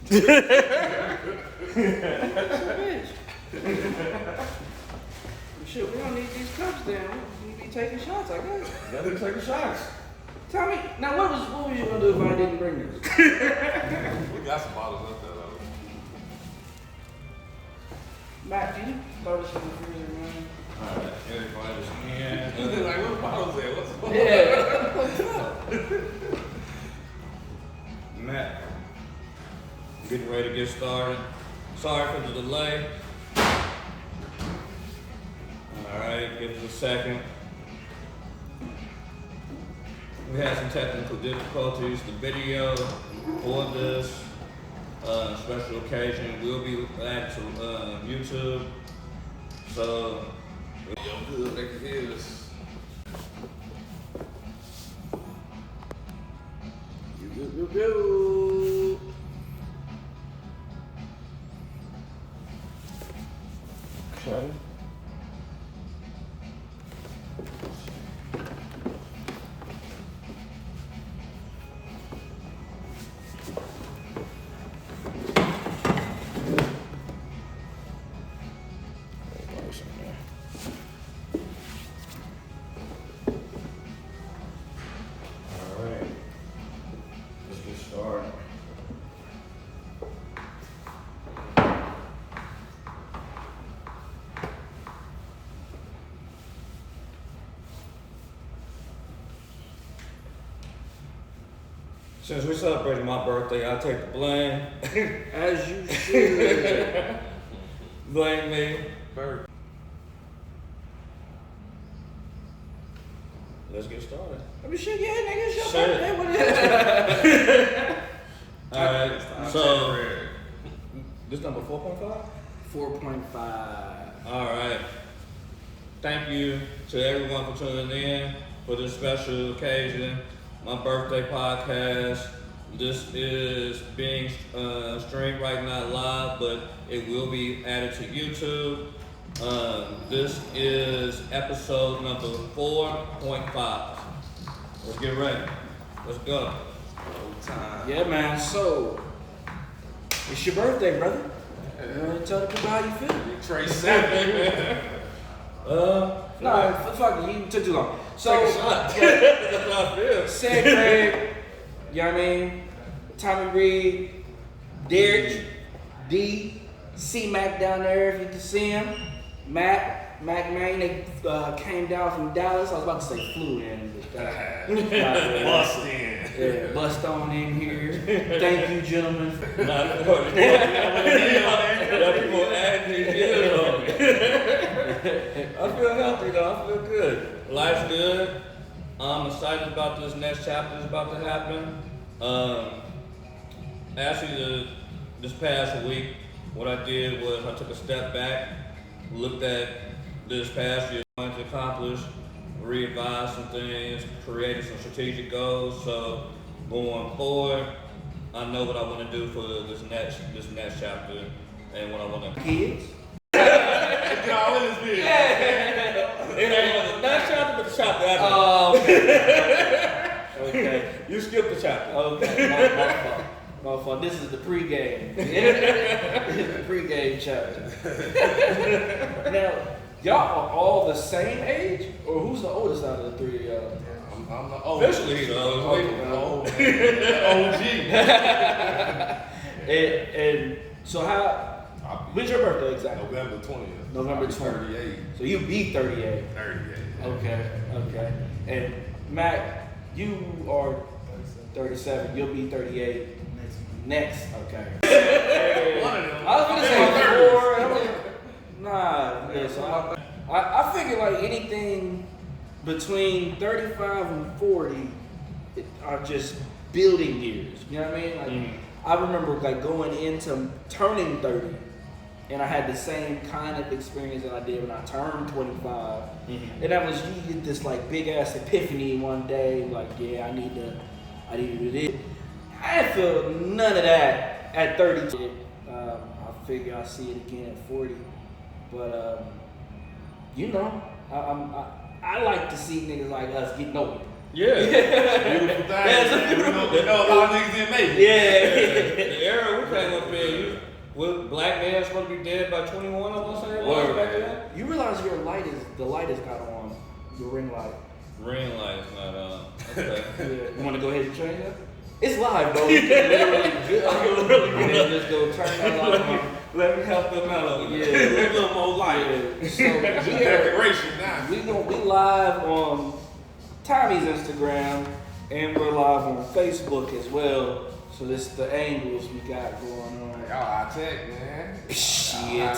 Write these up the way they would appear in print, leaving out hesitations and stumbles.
Shit, we don't need these cups down. We be taking shots, I guess. Gotta be taking shots. Tell me, now what was you gonna do if I didn't bring this? We got some bottles up there though. Matt, can you throw this in the freezer, man? Alright, everybody's in. Like, what bottles there? What's going on? Yeah. Matt, getting ready to get started. Sorry for the delay. Alright, give us a second. We had some technical difficulties. The video for this special occasion will be added to YouTube. So, yo, good, they can hear us. You. Okay. Alright. Let's get started. Since we celebrated my birthday, I'll take the blame. As you should. Blame me. Let's get started. I mean, shit, yeah, nigga, it's your Sure. birthday. What is Alright, so this number 4.5? 4.5. Alright. Thank you to everyone for tuning in for this special occasion. My birthday podcast. This is being streamed right now live, but it will be added to YouTube. This is episode number 4.5. Let's get ready. Let's go. Yeah, man, so, it's your birthday, brother. Tell the people how you feel. Trey 7. No, fuck it, you took too long. So, Take a shot. That's how I feel. Sid Craig, you know what I mean? Tommy Reed, Derek, D, C-Mac down there if you can see him. Mac, man, they came down from Dallas. I was about to say flew in. Bust in. Yeah, bust on in here. Thank you, gentlemen. I feel healthy though, I feel good. Life's good. I'm excited about this next chapter that's about to happen. Actually, this past week, what I did was I took a step back, looked at this past year, trying to accomplish, readvised some things, created some strategic goals. So going forward, I know what I want to do for this next chapter and what I want to. Kids? Get all in this video. It ain't not chapter, but the chapter after. Oh, okay. You skipped the chapter. Okay, my fault. This is the pregame. This is the pregame chapter. Now, y'all are all the same age? Or who's the oldest out of the three of y'all? I'm the oldest. Officially, the oldest. OG. and so when's your birthday exactly? November 20th. November 20th. 38. So you be 38. 38. Okay. And Mac, you are 37. You'll be 38 next. Okay. One of them. I was gonna say 4. Nah. Yeah, so I figure like anything between 35 and 40 are just building years. You know what I mean? Like I remember like going into turning 30. And I had the same kind of experience that I did when I turned 25. And that was, you get this like big ass epiphany one day, like, yeah, I need to do this. I didn't feel none of that at 30. I figure I'll see it again at 40. But, you know, I like to see niggas like us getting older. Yeah. Beautiful thing. You know a lot of niggas didn't make it. Yeah. The era we came up there. Black man supposed to be dead by 21, I want to say. Back then. You realize the light is not on, your ring light. Ring light is not on. Okay. Yeah. You want to go ahead and change that? It's live, bro. You can literally get and then just go turn that light on. Let me help them out. Yeah. A little more light. Yeah. So Decoration now. we live on Tommy's Instagram and we're live on Facebook as well. So this is the angles we got going on. Y'all high tech, man. Shit.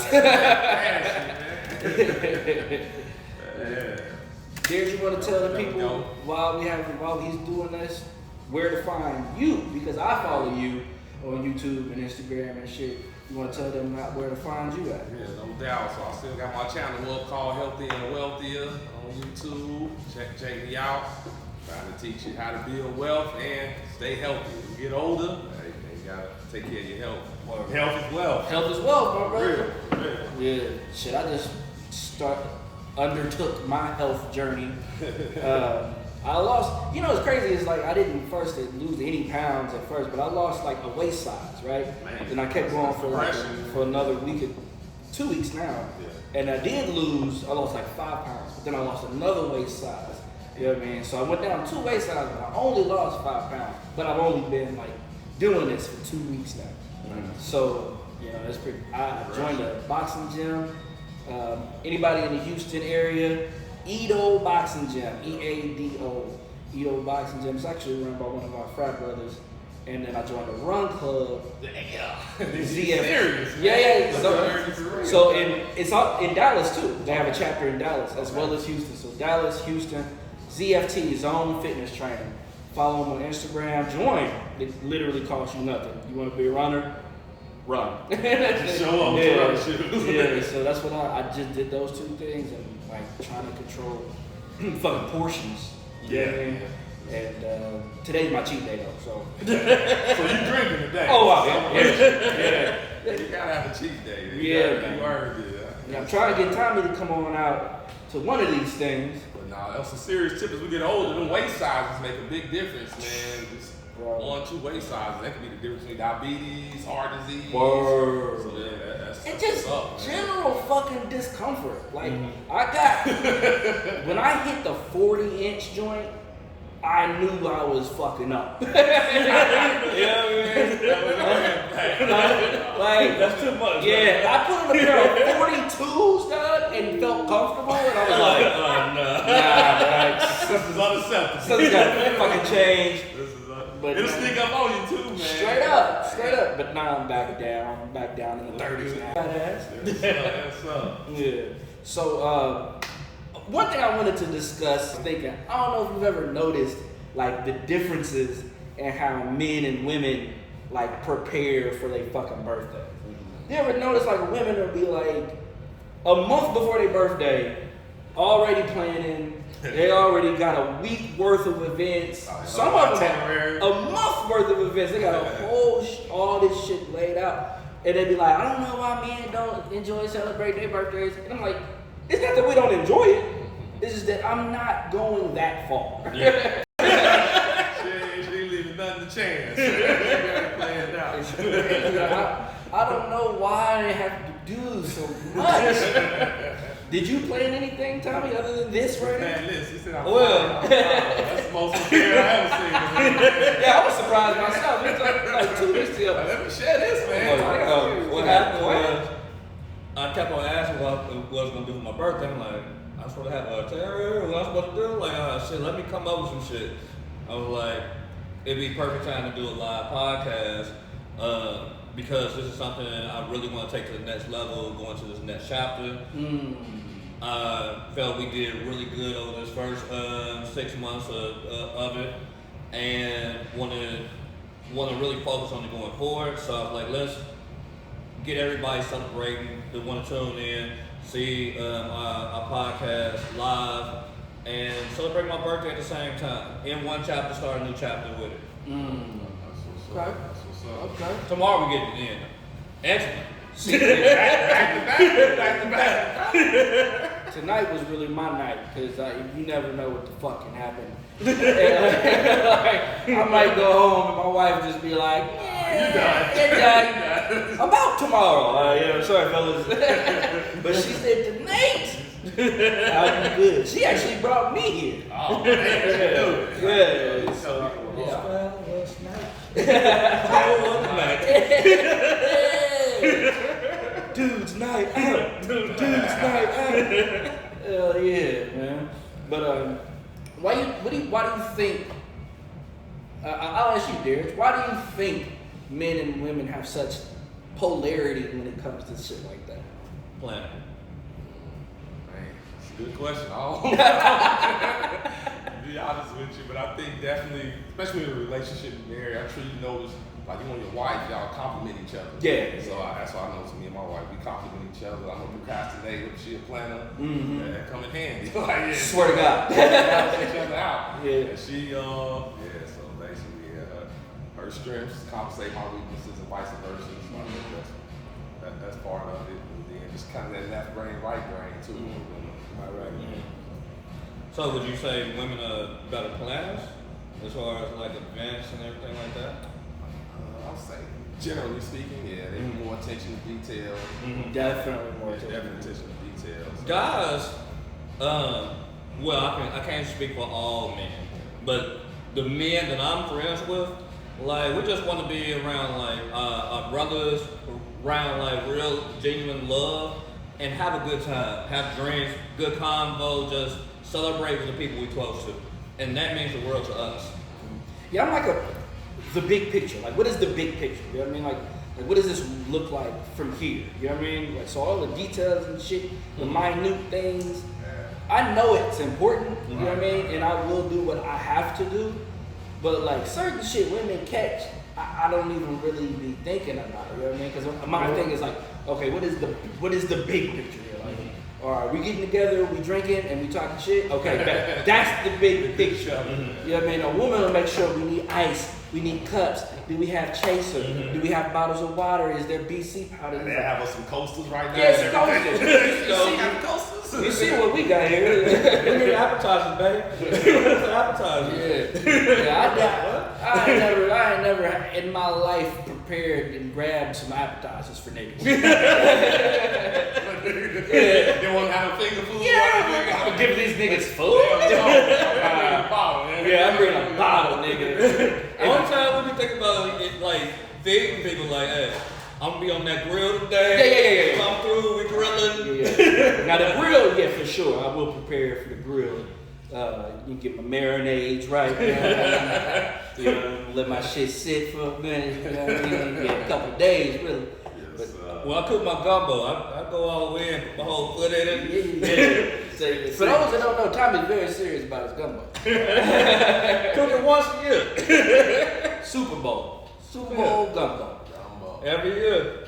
Did you want to tell the people while he's doing this where to find you? Because I follow you on YouTube and Instagram and shit. You want to tell them where to find you at? Yeah, no doubt. So I still got my channel up called Healthy and Wealthier on YouTube. Check me out. Trying to teach you how to build wealth and stay healthy. When you get older, you gotta take care of your health. Health is wealth. Health is wealth, my brother. Real. Yeah. Shit, I just undertook my health journey. I lost, it's crazy, it's like I didn't first lose any pounds at first, but I lost like a waist size, right? Man, and I kept going for another week, 2 weeks now. Yeah. And I lost like 5 pounds, but then I lost another waist size. You know what I mean? So I went down 2 waist sizes, but I only lost 5 pounds. But I've only been like doing this for 2 weeks now. Mm-hmm. So, it's pretty, I joined a boxing gym. Anybody in the Houston area, Edo Boxing Gym, EADO, Edo Boxing Gym. It's actually run by one of my frat brothers. And then I joined a run club. Serious? Yeah. So it's in Dallas too. They have a chapter in Dallas as well as Houston. So Dallas, Houston, ZFT, Zone Fitness Training. Follow them on Instagram. Join. It literally costs you nothing. You want to be a runner? Run. Show up. Yeah. So that's what I just did those 2 things and like trying to control fucking portions. Yeah. And today's my cheat day though. So. So you drinking today? Oh wow. Yeah. You gotta have a cheat day. Man. You earned it. And I'm trying to get Tommy to come on out to one of these things. But nah, that's a serious tip. As we get older, the waist sizes make a big difference, man. Just 1-2 waist sizes, that could be the difference between diabetes, heart disease. Word. So that's and just up, general fucking discomfort. Like I got when I hit the 40-inch joint, I knew I was fucking up. Yeah, man. Like That's too much. Yeah, I put on a pair of 42s, dog, and felt comfortable, and I was like, oh no. nah, This is unacceptable. something's gotta fucking change. But it'll sneak up on you too, man. Straight up. But now I'm back down in the 30s now. That's up. Yeah. So, one thing I wanted to discuss, thinking, I don't know if you've ever noticed, like, the differences in how men and women, like, prepare for their fucking birthday. You ever notice, like, women will be, like, a month before their birthday, already planning. They already got a week worth of events. Some of them have a month worth of events. They got a whole all this shit laid out. And they be like, I don't know why men don't enjoy celebrating their birthdays. And I'm like, it's not that we don't enjoy it. It's just that I'm not going that far. Yeah. she ain't leaving nothing to chance. Planned out. I don't know why they have to do so much. Did you plan anything, Tommy, other than this right now? Man, listen, he said I'm Well, that's the most fair I ever seen. Yeah, I was surprised myself. It's like 2 weeks ago. Let me share this, man. What happened was, I kept on asking what I was going to do for my birthday. I'm like, I'm supposed to have a terror? What I'm supposed to do? Like, shit, let me come up with some shit. I was like, it'd be perfect time to do a live podcast because this is something I really want to take to the next level, going to this next chapter. Felt we did really good over this first 6 months of it, and want to really focus on it going forward. So I was like, let's get everybody celebrating that want to tune in, see our podcast live, and celebrate my birthday at the same time. In one chapter, start a new chapter with it. Okay. That's what's up. Okay. Tomorrow we get it in. Excellent. Back to back. Tonight was really my night because you never know what the fuck can happen. Like, I might go home and my wife just be like, "Yeah, you're done. tomorrow. Yeah, sorry, fellas. But she said tonight. I'll be good. She actually brought me here. Oh, man. Yeah. So, Dude's night out. Dude's night out. Hell yeah, man. But why do you think? I'll ask you, Derek. Why do you think men and women have such polarity when it comes to shit like that? Planet. Man, it's a good question. To be honest with you, but I think definitely, especially in a relationship and marriage, I'm sure you notice, like you and your wife, y'all compliment each other. Yeah. So that's why I know, me and my wife, we compliment each other. I'm a procrastinator, she a planner. That come in handy. Like, yeah, Swear to God. balance each other out. Yeah. And she, so basically, her strengths compensate my weaknesses and vice versa. So I think that's part of it. And then just kind of that left brain, right brain too. Right. So would you say women are better planners as far as like events and everything like that? I'll say, generally speaking, yeah, they pay more attention to details. Definitely more Definitely attention to details. Guys, well, I can't speak for all men, but the men that I'm friends with, like we just want to be around like our brothers, around like real genuine love, and have a good time, have drinks, good convo, just celebrate with the people we close to, and that means the world to us. Yeah, I'm like the big picture. Like, what is the big picture? You know what I mean? Like what does this look like from here? You know what I mean? Like, so all the details and shit, the minute things, I know it's important. You know what I mean? And I will do what I have to do. But like certain shit women catch, I don't even really be thinking about it. You know what I mean? Because my thing is like, okay, what is the big picture here? Like, all right, we getting together, we drinking, and we talking shit. Okay, that's the big picture. You know what I mean? A woman will make sure we need ice, we need cups. Do we have chaser? Do we have bottles of water? Is there BC powder? They have us some coasters right now. Yes, coasters. You see what we got here? We need appetizers, baby. Appetizers. Yeah. I ain't never in my life prepared and grabbed some appetizers for niggas. They want to have a finger food. Yeah, I'm give these niggas food. Yeah, I'm bringing a bottle, nigga. One time we be thinking about it, like feeding people, like, hey, I'm gonna be on that grill today. Yeah. Come through, we grilling. Yeah. Now the grill, yeah, for sure. I will prepare for the grill. You get my marinades right. You know, let my shit sit for a minute. You know what I mean? Yeah, a couple days, really. Yes, When I cook my gumbo, I go all the way and put my whole foot in it. Yeah. For those that don't know, Tommy's very serious about his gumbo. Cook it once a year. Super Bowl gumbo. Every year.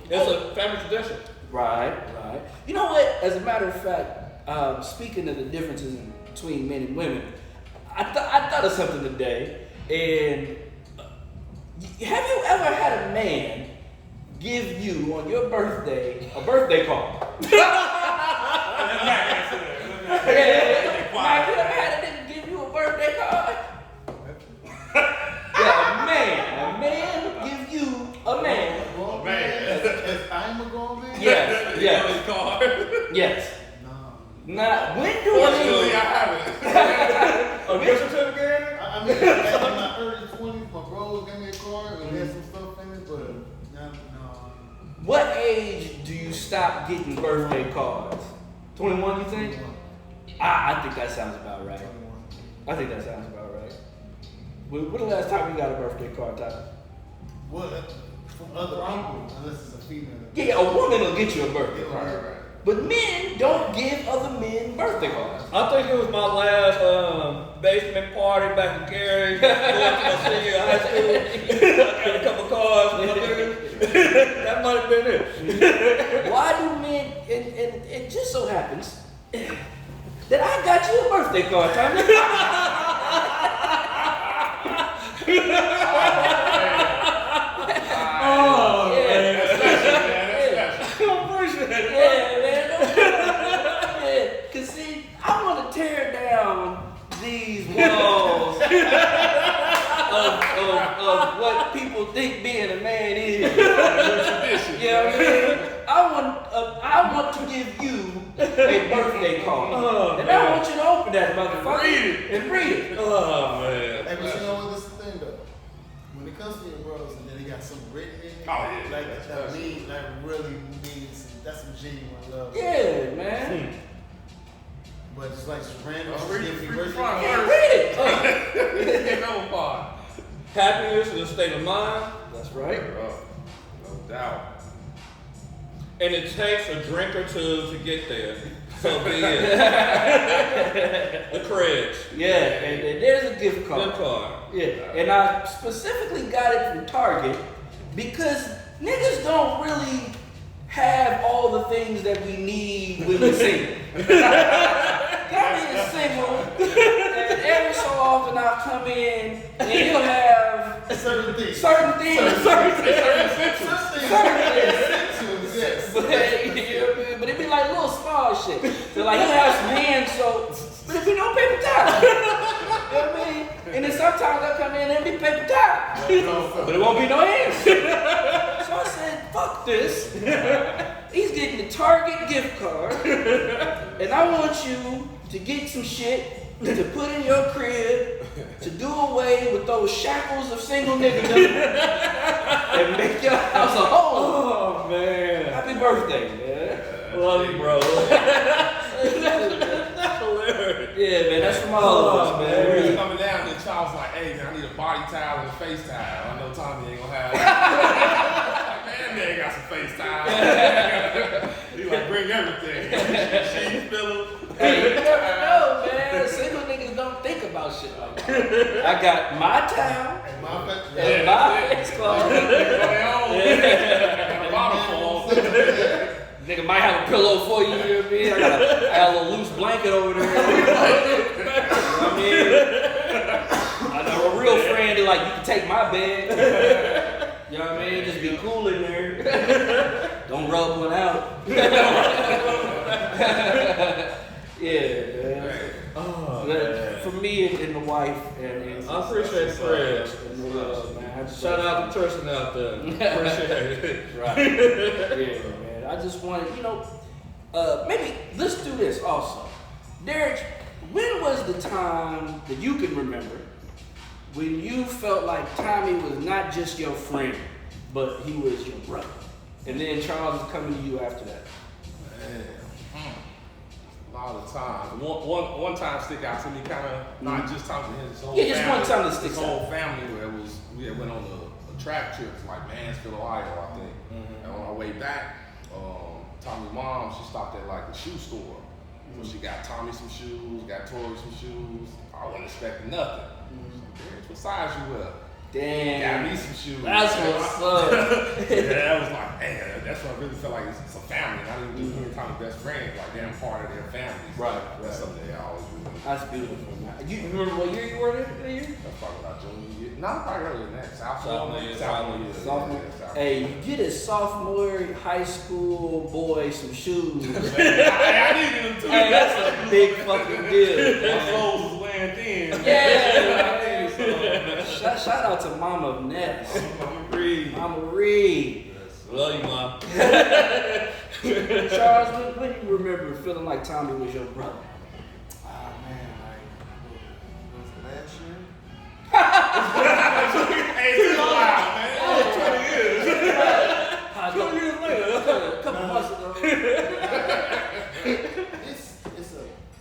It's a family tradition. Right. You know what? As a matter of fact, speaking of the differences between men and women, I thought of something today. And have you ever had a man give you on your birthday a birthday card? Have you ever had a nigga give you a birthday card? Yeah, a man give you a man. I'm a grown man? Yes. No. Now, when do Fortunately, I haven't. A gift certificate? I mean, in my early 20s, my bros gave me a card and had some stuff in it, but no. what age do you stop getting birthday cards? 21, you think? I think that sounds about right. I think that sounds about right. When the last time you got a birthday card, Tyler? Well, from other people, unless it's a female. Yeah, a woman will get you a birthday card. Right. But men don't give other men birthday cards. I think it was my last basement party back in Gary. Going to my senior high school. I got a couple cards. That might have been it. Why do men, and it just so happens that I got you a birthday card, Tommy. Cause see, I want to tear down these walls of what people think being a man is. mission. Yeah, I want to give you a birthday card. Oh, and man. I want you to open that motherfucker and read it. Oh man. Hey, but you know what? This is the thing though. When it comes to your bros, and then they got something written in it, Oh, yeah, like that's that special. mean, like really means that's some genuine love. Yeah, man. But just like just random, Oh, just read give the you front birthday. Yeah, first. read it. No part. Happiness is a state of mind, That's right. No doubt. and it takes a drink or two to get there. So be it. The creds. Yeah, and there's a gift card. Good card. Yeah, and I specifically got it from Target because niggas don't really have all the things that we need when we're single. Got me is single, and every so often I'll come in and you'll have Certain things. certain things. Yes. But, you know what I mean? But it be like little small shit. So like he'll have some hand soap, but it be no paper towel. You know what I mean? And then sometimes I come in and it be paper towel. But it won't be no hands. So I said, fuck this. He's getting the Target gift card. And I want you to get some shit to put in your crib to do away with those shackles of single niggas and make your house a home. Oh man. Happy birthday, man. Love you, bro. That's hilarious. Yeah, man, that's from all of us, When we was man. coming down, the child's like, hey, man, I need a body towel and a face towel. I know Tommy ain't gonna have that. Man got some face towels. He like, bring everything. She's pillow. Hey, you never know, man. Single niggas don't think about shit like that. I got my towel And my fa- and my face clothes. Nigga might have a pillow for you, you know what I mean? I got a little loose blanket over there. You know what I mean? I know a real friend that like, you can take my bed. You know what I mean? Just be cool in there. Don't rub one out. Yeah, man. Oh But man. for me and the wife and I appreciate the friends. and the love, man. I just Shout out to Tristan out there. Appreciate it. Right. Yeah, man. I just wanted, maybe let's do this also. Derek, when was the time that you can remember when you felt like Tommy was not just your friend, but he was your brother? And then Charles is coming to you after that. Man. A lot of times. One time stick out to me, kind of not just talking to his whole Yeah, just family. one time that sticks His whole out. family where it was, we had went on a track trip to like Mansfield, Ohio, I think. And on our way back, Tommy's mom, she stopped at like a shoe store. So she got Tommy some shoes, got Tori some shoes. I wasn't expecting nothing. Bitch, what size you wear? Damn. Got me some shoes. That's what's up. Yeah, I was like, man, that's what I really felt like it's a family. Not even just me and Tommy's best friend, like they're part of their family. So Right, that's right. something they always remember. That's beautiful, man. You remember what year you were there? That year? That's probably about junior year. No, probably earlier than that. Sophomore year. Sophomore. Yeah, sophomore. Hey, you get a sophomore high school boy some shoes. I needed them too. Hey, that's a big fucking deal. My soles was wearing thin. Yeah. Shout out to Mama Ness. I'm agreed. Mama Reed. Love you, Mom. Charles, when do you remember feeling like Tommy was your brother? Ah, man, like, was it last year? Hey, it's too loud, man. Oh, 20 years later. A couple months ago.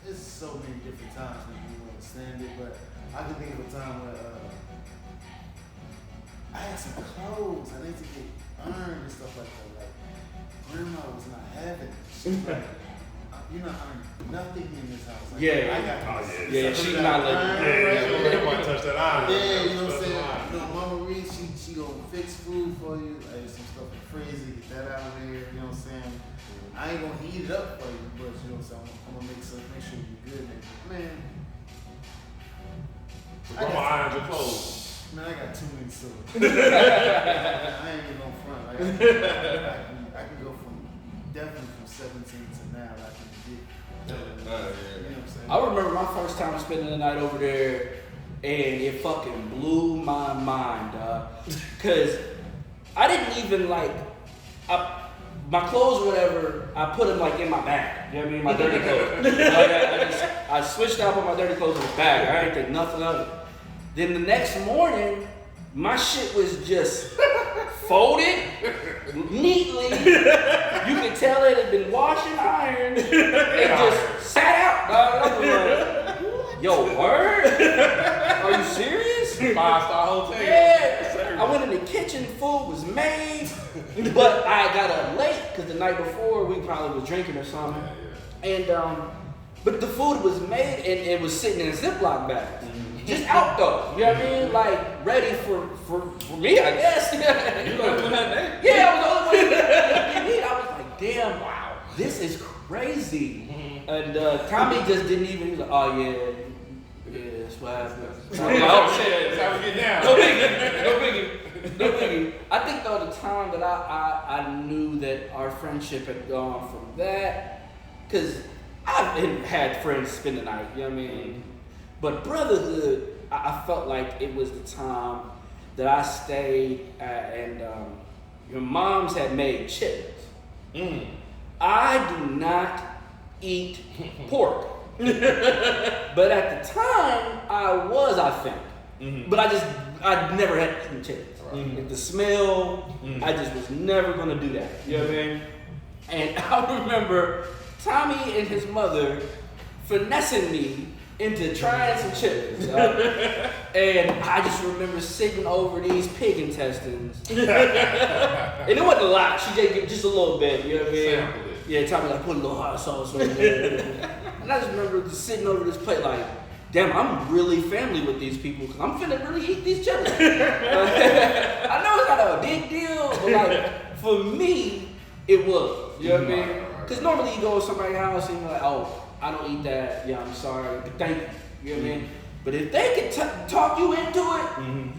It's so many different times when you understand it, but I can think of a time where I had some clothes. I need to get earned and stuff like that. Like, grandma was not having it. She's like, you're not earning nothing in this house. Like, Yeah. I got Yeah, she's not letting you. Yeah, touch that eye. yeah, you know what I'm saying? Mama Reed, she gonna fix food for you, like some stuff in the freezer, get that out of there, you know what I'm saying? I ain't gonna heat it up for you, but you know what I'm saying? I'm gonna make sure you're good, man. Grandma ironed your clothes. Man, I got too many silver. I ain't even on front. Like, I can go definitely from 17 to now. I can get. You know what I'm saying? I remember my first time spending the night over there, and it fucking blew my mind, Cause I didn't even like. my clothes or whatever, I put them like in my bag. You know what I mean? My dirty clothes. I switched out, put my dirty clothes in the bag. I didn't think nothing of it. Then the next morning, my shit was just folded neatly. You could tell it had been washed and ironed. It just sat out, dog. I was like, yo, word? Are you serious? 5-star hotel. Yeah. I went in the kitchen, food was made, but I got up late because the night before we probably was drinking or something. And but the food was made and it was sitting in Ziploc bags. Just out though, you know what I mean? Like ready for me, I guess. You the only one that day? Yeah, I was the only one that eat. I was like, damn, wow, this is crazy. And Tommy just didn't even, he was like, oh yeah, that's what happened. So I was like, oh shit, That's how we get down. no biggie. I think though the time that I knew that our friendship had gone from that, because I've had friends spend the night, you know what I mean? But brotherhood, I felt like it was the time that I stayed and your moms had made chitlins. I do not eat pork. But at the time, I think. But I never had eaten chitlins. The smell, I just was never gonna do that. You know what I mean? And I remember Tommy and his mother finessing me into trying some chitlins. And I just remember sitting over these pig intestines. And it wasn't a lot, she just a little bit, you know what I mean? Sampled it. Yeah, Tommy like put a little hot sauce over there. And I just remember just sitting over this plate like, damn, I'm really family with these people because I'm finna really eat these chitlins. I know it's not a big deal, but like for me, it was. You know what I mean? Because normally you go to somebody's house and you're like, oh, I don't eat that. Yeah, I'm sorry, but thank you. You know what I mean? But if they can talk you into it,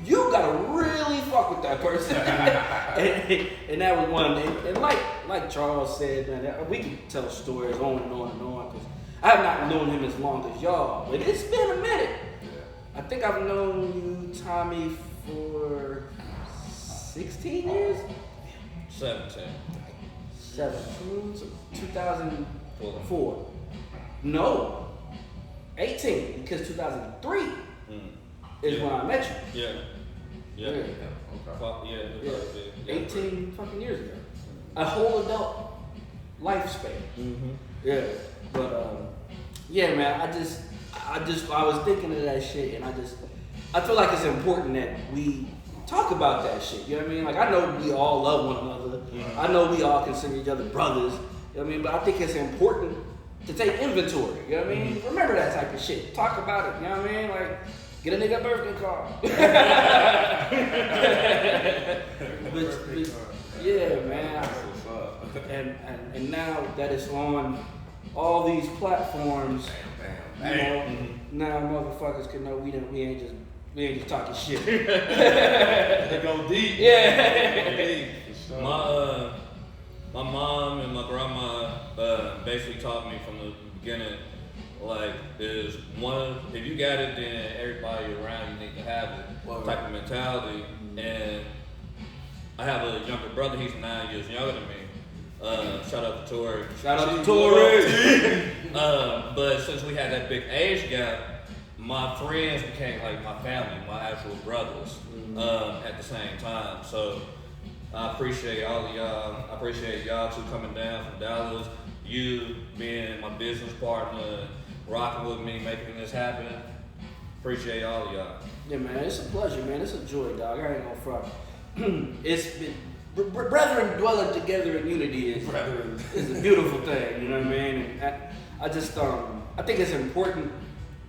you gotta really fuck with that person. and that was one. And like Charles said, man, we can tell stories on and on and on because I have not known him as long as y'all, but it's been a minute. Yeah. I think I've known you, Tommy, for 16 years? 17. 2004. No, 18, because 2003 is when I met you. Yeah. Okay. Yeah. 18 fucking years ago. A whole adult lifespan. Yeah, but yeah, man, I was thinking of that shit, and I feel like it's important that we talk about that shit. You know what I mean? Like I know we all love one another. I know we all consider each other brothers. You know what I mean? But I think it's important to take inventory. You know what I mean? Remember that type of shit. Talk about it. You know what I mean? Like get a nigga a birthday card. but yeah, man. And now that it's on all these platforms, you know, now motherfuckers can know we ain't just talking shit. They go deep. Yeah. Go deep. For sure. My mom and my grandma basically taught me from the beginning, like, there's one, if you got it, then everybody around you need to have it, type of mentality. And I have a younger brother, he's 9 years younger than me. Shout out to Tori. Shout out to Tori. But since we had that big age gap, my friends became like my family, my actual brothers, at the same time. So I appreciate all of y'all. I appreciate y'all two coming down from Dallas. You being my business partner, rocking with me, making this happen. Appreciate all of y'all. Yeah, man, it's a pleasure, man. It's a joy, dog. I ain't gonna front. It's been, brethren dwelling together in unity is a beautiful thing. You know what I mean? And I just I think it's important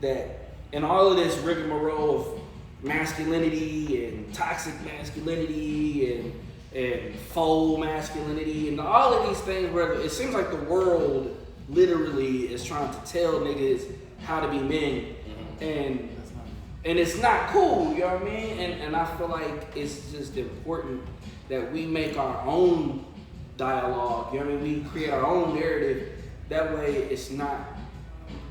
that in all of this rigmarole of masculinity and toxic masculinity and faux masculinity and all of these things where it seems like the world literally is trying to tell niggas how to be men. And it's not cool, you know what I mean? And I feel like it's just important that we make our own dialogue, you know what I mean? We create our own narrative. That way it's not,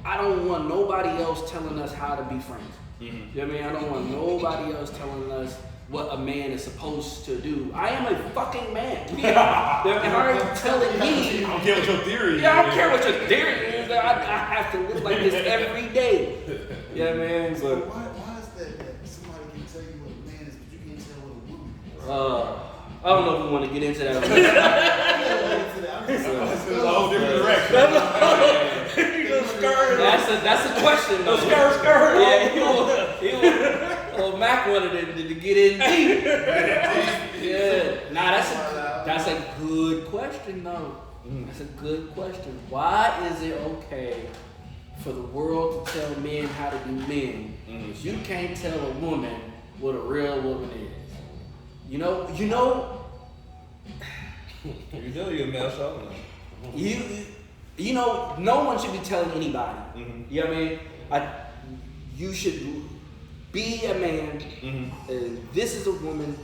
I don't want nobody else telling us how to be friends. You know what I mean? I don't want nobody else telling us what a man is supposed to do. I am a fucking man. And are you telling me? I don't care what your theory is. Yeah, I don't care what your theory is. I have to live like this every day. Yeah, man. So But why is that somebody can tell you what a man is, but you can't tell what a woman is? I don't know if we want to get into that. It's a whole different direction. That's a question though. Yeah, old Mac wanted to get in deep. Yeah, nah, that's a good question though. That's a good question. Why is it okay for the world to tell men how to be men, but you can't tell a woman what a real woman is? You know, You know you mess up. you know, no one should be telling anybody. You know what I mean? You should be a man, and this is a woman,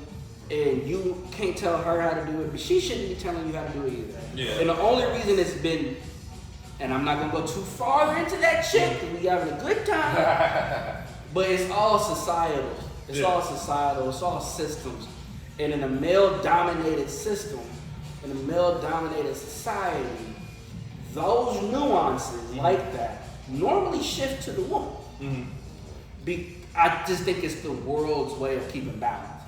and you can't tell her how to do it, but she shouldn't be telling you how to do it either. Yeah. And the only reason it's been, and I'm not gonna go too far into that shit, because we having a good time, but it's all societal. It's all societal. It's all systems. And in a male-dominated system, in a male-dominated society, those nuances like that normally shift to the woman. I just think it's the world's way of keeping balance.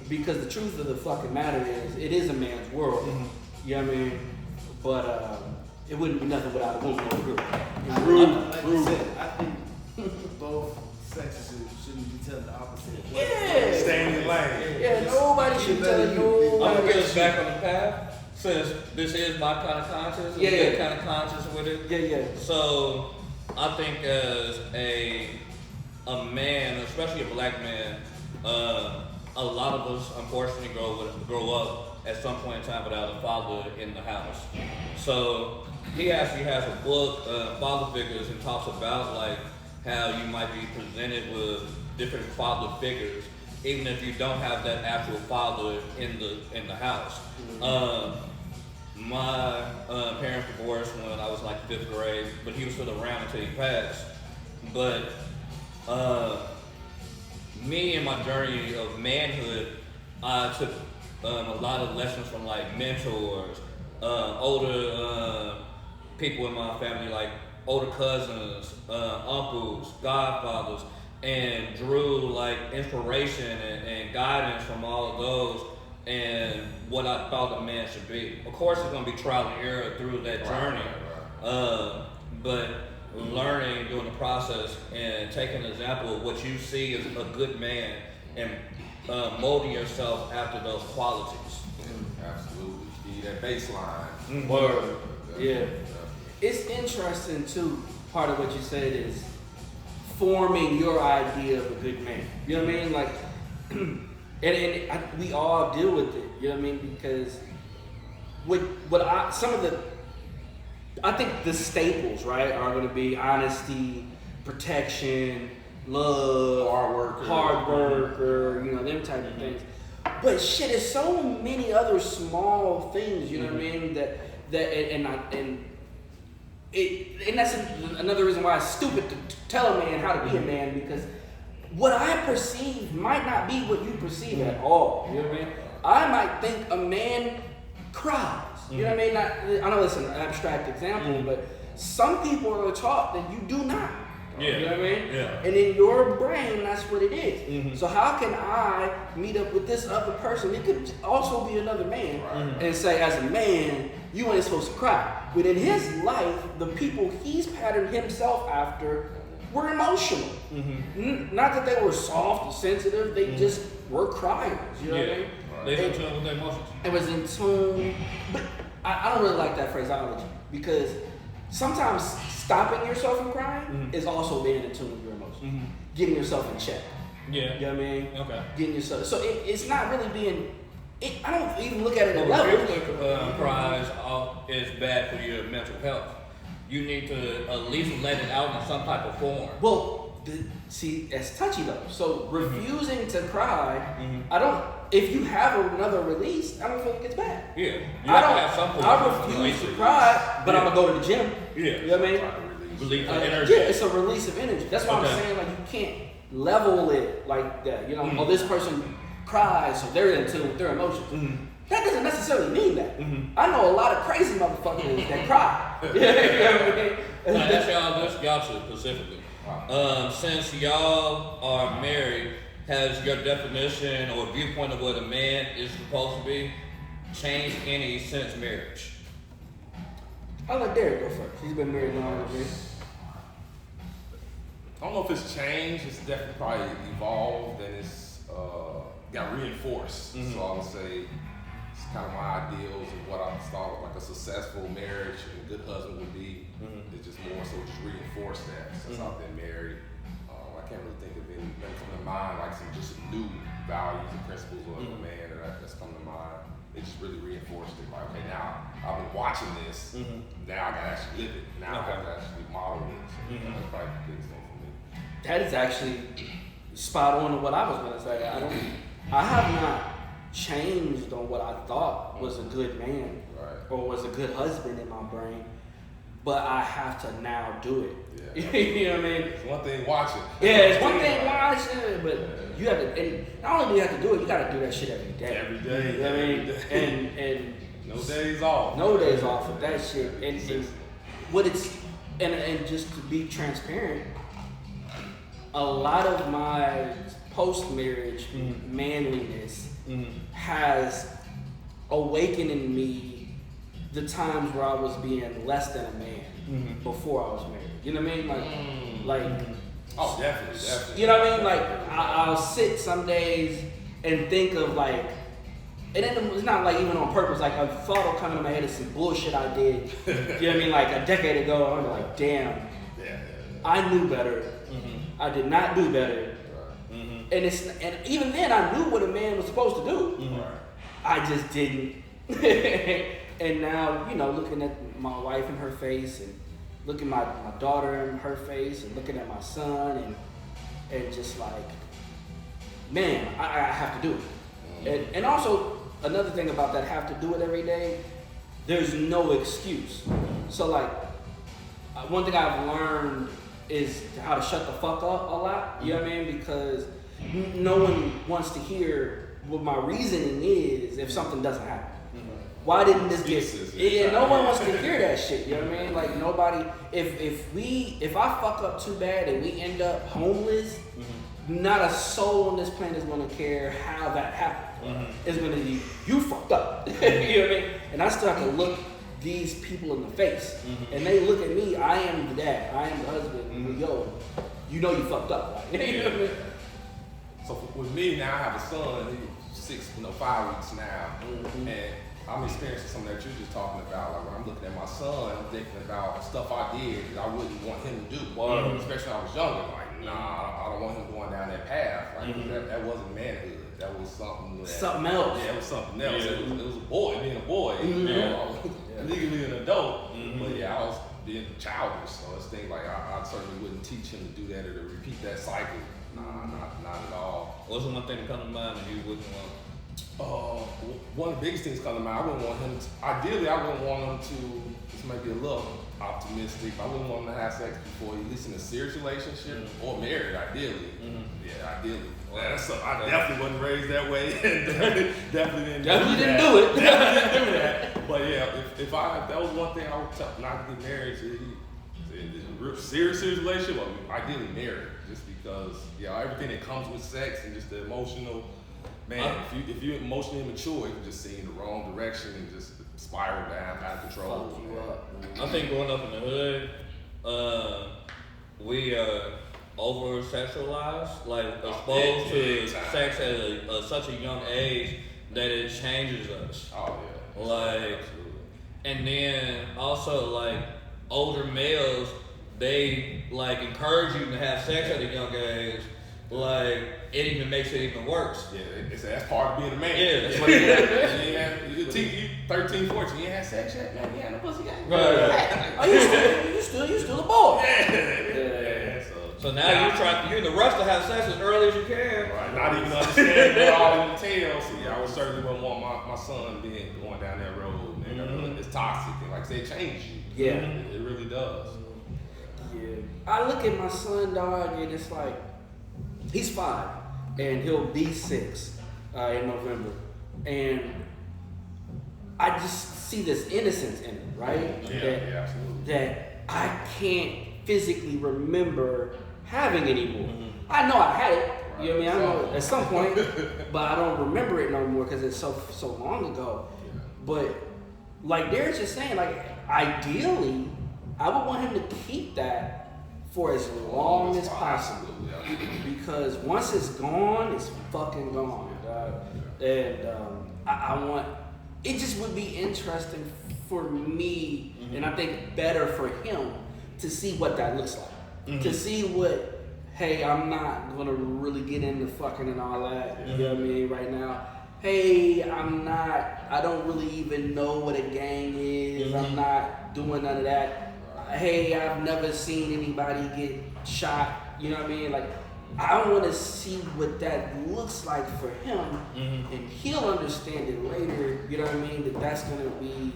Because the truth of the fucking matter is, it is a man's world. You know what I mean? But it wouldn't be nothing without a woman or a girl. Like you said, I think both sexes shouldn't be telling the opposite. Yeah. Stay in your lane. Yeah, nobody should tell you. I'm gonna get us back on the path since this is my kind of conscience. Yeah. Kind of conscious with it. Yeah. So I think as a man, especially a black man, a lot of us unfortunately grow up at some point in time without a father in the house. So he actually has a book, Father Figures, and talks about like how you might be presented with different father figures, even if you don't have that actual father in the house. My parents divorced when I was like 5th grade, but he was still around until he passed. But me and my journey of manhood, I took a lot of lessons from like mentors, older people in my family, like older cousins, uncles, godfathers, and drew like inspiration and guidance from all of those and what I thought a man should be. Of course, it's gonna be trial and error through that journey, but learning during the process and taking an example of what you see as a good man and molding yourself after those qualities. Absolutely. Need that baseline. Word. Yeah. It's interesting too, part of what you said is forming your idea of a good man. You know what I mean? Like, we all deal with it. You know what I mean? Because I think the staples, right, are going to be honesty, protection, love, hard worker, you know, them type of things. But shit, there's so many other small things, you know what I mean, and that's another reason why it's stupid to tell a man how to be a man, because what I perceive might not be what you perceive at all. You know what I mean? I might think a man cries. You know what I mean? I know it's an abstract example, but some people are taught that you do not. Yeah. You know what I mean? Yeah. And in your brain, that's what it is. So how can I meet up with this other person? It could also be another man and say, as a man, you ain't supposed to cry. But in his life, the people he's patterned himself after were emotional. Not that they were soft and sensitive, they just were criers. You know what I mean? They in tune with their emotions. It was in tune, but I don't really like that phraseology, because sometimes stopping yourself from crying is also being in tune with your emotions. Getting yourself in check. Yeah. You know what I mean? Okay. Getting yourself. So it's not really being. I don't even look at it at Well, level. reflective cries is bad for your mental health. You need to at least let it out in some type of form. Well, see, that's touchy though. So refusing to cry, I don't. If you have another release, I don't feel like it's bad. Yeah. You I have to have some form I of refuse to release. cry, but I'm gonna go to the gym. Yeah. You know what I mean? Release the energy. Yeah, it's a release of energy. That's why Okay. I'm saying, like, you can't level it like that. You know, oh, this person cry, so they're in tune with their emotions. Mm-hmm. That doesn't necessarily mean that. Mm-hmm. I know a lot of crazy motherfuckers that cry. You know what I mean? That's y'all two specifically. Since y'all are married, has your definition or viewpoint of what a man is supposed to be changed any since marriage? I'll let Derek go first. He's been married longer than me. I don't know if it's changed. It's definitely probably evolved and it's got reinforced. Mm-hmm. So I would say it's kind of my ideals of what I thought like a successful marriage and a good husband would be. Mm-hmm. It's just more so just reinforced that since I've been married. I can't really think of anything come to mind like some new values and principles of a man that's come to mind. It just really reinforced it. Like, okay, now I've been watching this. Now I gotta actually live it. Now I have to actually model it. So that's probably the biggest thing for me. That is actually spot on to what I was gonna say. I have not changed on what I thought was a good man or was a good husband in my brain, but I have to now do it. Yeah. You know what I mean? It's one thing watching. Yeah, it's one thing watching, but you have to. And not only do you have to do it, you got to do that shit every day. Every day. You know what I mean? And no days off. No days off with that shit. And what it's and just to be transparent, a lot of my post-marriage manliness has awakened in me the times where I was being less than a man before I was married. You know what I mean? Like, oh, definitely. You know what I mean? Like, I'll sit some days and think of like, and then it's not like even on purpose. Like a thought will come into my head of some bullshit I did. You know what I mean? Like a decade ago, I'm like, damn, I knew better. I did not do better. And even then, I knew what a man was supposed to do. I just didn't. And now, you know, looking at my wife in her face and looking at my daughter in her face and looking at my son and just like, man, I have to do it. And also, another thing about that, have to do it every day, there's no excuse. So like, one thing I've learned is how to shut the fuck up a lot, you know what I mean? Because no one wants to hear what my reasoning is if something doesn't happen. Why didn't this get? Yeah, no one wants to hear that shit. You know what I mean? Like nobody. If I fuck up too bad and we end up homeless, not a soul on this planet is gonna care how that happened. It's gonna be you fucked up. You know what I mean? And I still have to look these people in the face, and they look at me. I am the dad. I am the husband. Yo, you know you fucked up. Like, you know what I mean? So with me now, I have a son. He's 5 weeks now, and I'm experiencing something that you're just talking about. Like when I'm looking at my son, I'm thinking about stuff I did that I wouldn't want him to do. Especially when I was younger. Like, nah, I don't want him going down that path. Like that wasn't manhood. That was something else. Yeah, it was something else. It was a boy being a boy. You know, I was legally an adult, but yeah, I was being childish. So it's things like I certainly wouldn't teach him to do that or to repeat that cycle. Nah, not at all. What's the one thing that comes to mind that you wouldn't want? One of the biggest things come to mind, I wouldn't want him to, ideally I wouldn't want him to, this might be a little optimistic, but I wouldn't want him to have sex before he's at least in a serious relationship or married, ideally. Yeah, ideally. Well, that's something, I definitely wasn't raised that way. definitely didn't do it. Definitely didn't do that. But yeah, if that was one thing I would tell not to get married to, a real serious relationship, or ideally married, just because, everything that comes with sex and just the emotional. Man, if you're emotionally immature, you can just see in the wrong direction and just spiral down, out of control. I think growing up in the hood, we over sexualized, like exposed to sex at such a young age that it changes us. Oh yeah. Like, and then also like older males, they like encourage you to have sex at a young age. Like, it even makes it even worse. Yeah, that's part of being a man. Yeah, that's what it is. You 13, 14, you ain't had sex yet? Man, you ain't no pussy yet. Right. Oh, you still a boy. Yeah. So now you're in the rush to have sex as early as you can. Right, not even understanding what all it entails. So I would certainly wouldn't want my son going down that road. Man, it's toxic, and like I say, it changes you. Yeah. It really does. Yeah. I look at my son, dog, and it's like, he's 5, and he'll be 6. in November, and I just see this innocence in it, right? Yeah, absolutely. That I can't physically remember having anymore. I know I had it. You know what I mean? I know at some point, but I don't remember it no more because it's so long ago. But like Derek's just saying, like ideally, I would want him to keep that for as long as possible. Because once it's gone, it's fucking gone. And I want, it just would be interesting for me, and I think better for him, to see what that looks like. To see what, hey, I'm not gonna really get into fucking and all that, you know what I mean, right now. Hey, I don't really even know what a gang is. I'm not doing none of that. Hey, I've never seen anybody get shot, you know what I mean? Like, I want to see what that looks like for him, and he'll understand it later, you know what I mean? That's gonna be,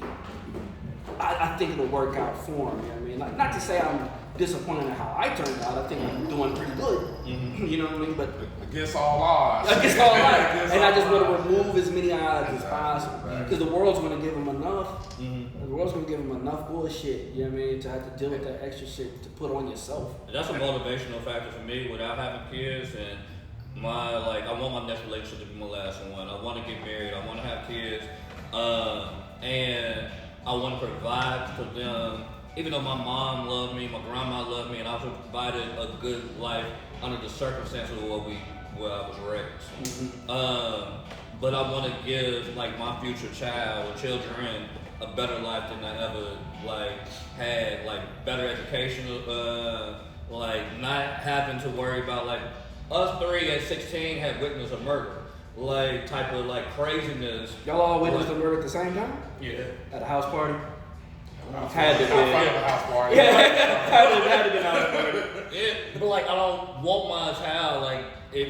I think it'll work out for him, you know what I mean? Like, not to say I'm disappointed in how I turned out. I think I'm doing pretty good, you know what I mean? But against all odds. Against all odds. And I just want to remove as many odds as possible. Because the world's going to give him enough. The world's going to give him enough bullshit, you know what I mean, to have to deal with that extra shit to put on yourself. That's a motivational factor for me without having kids, and I want my next relationship to be my last one. I want to get married. I want to have kids, and I want to provide for them. Even though my mom loved me, my grandma loved me, and I provided a good life under the circumstances of where I was raised. But I want to give like my future child or children a better life than I ever had, like better education, like not having to worry about like us three at 16 had witnessed a murder, like type of like craziness. Y'all all witnessed the murder at the same time? Yeah. At a house party? Had to be a house party. Had to be a house party. Yeah, but like I don't want my child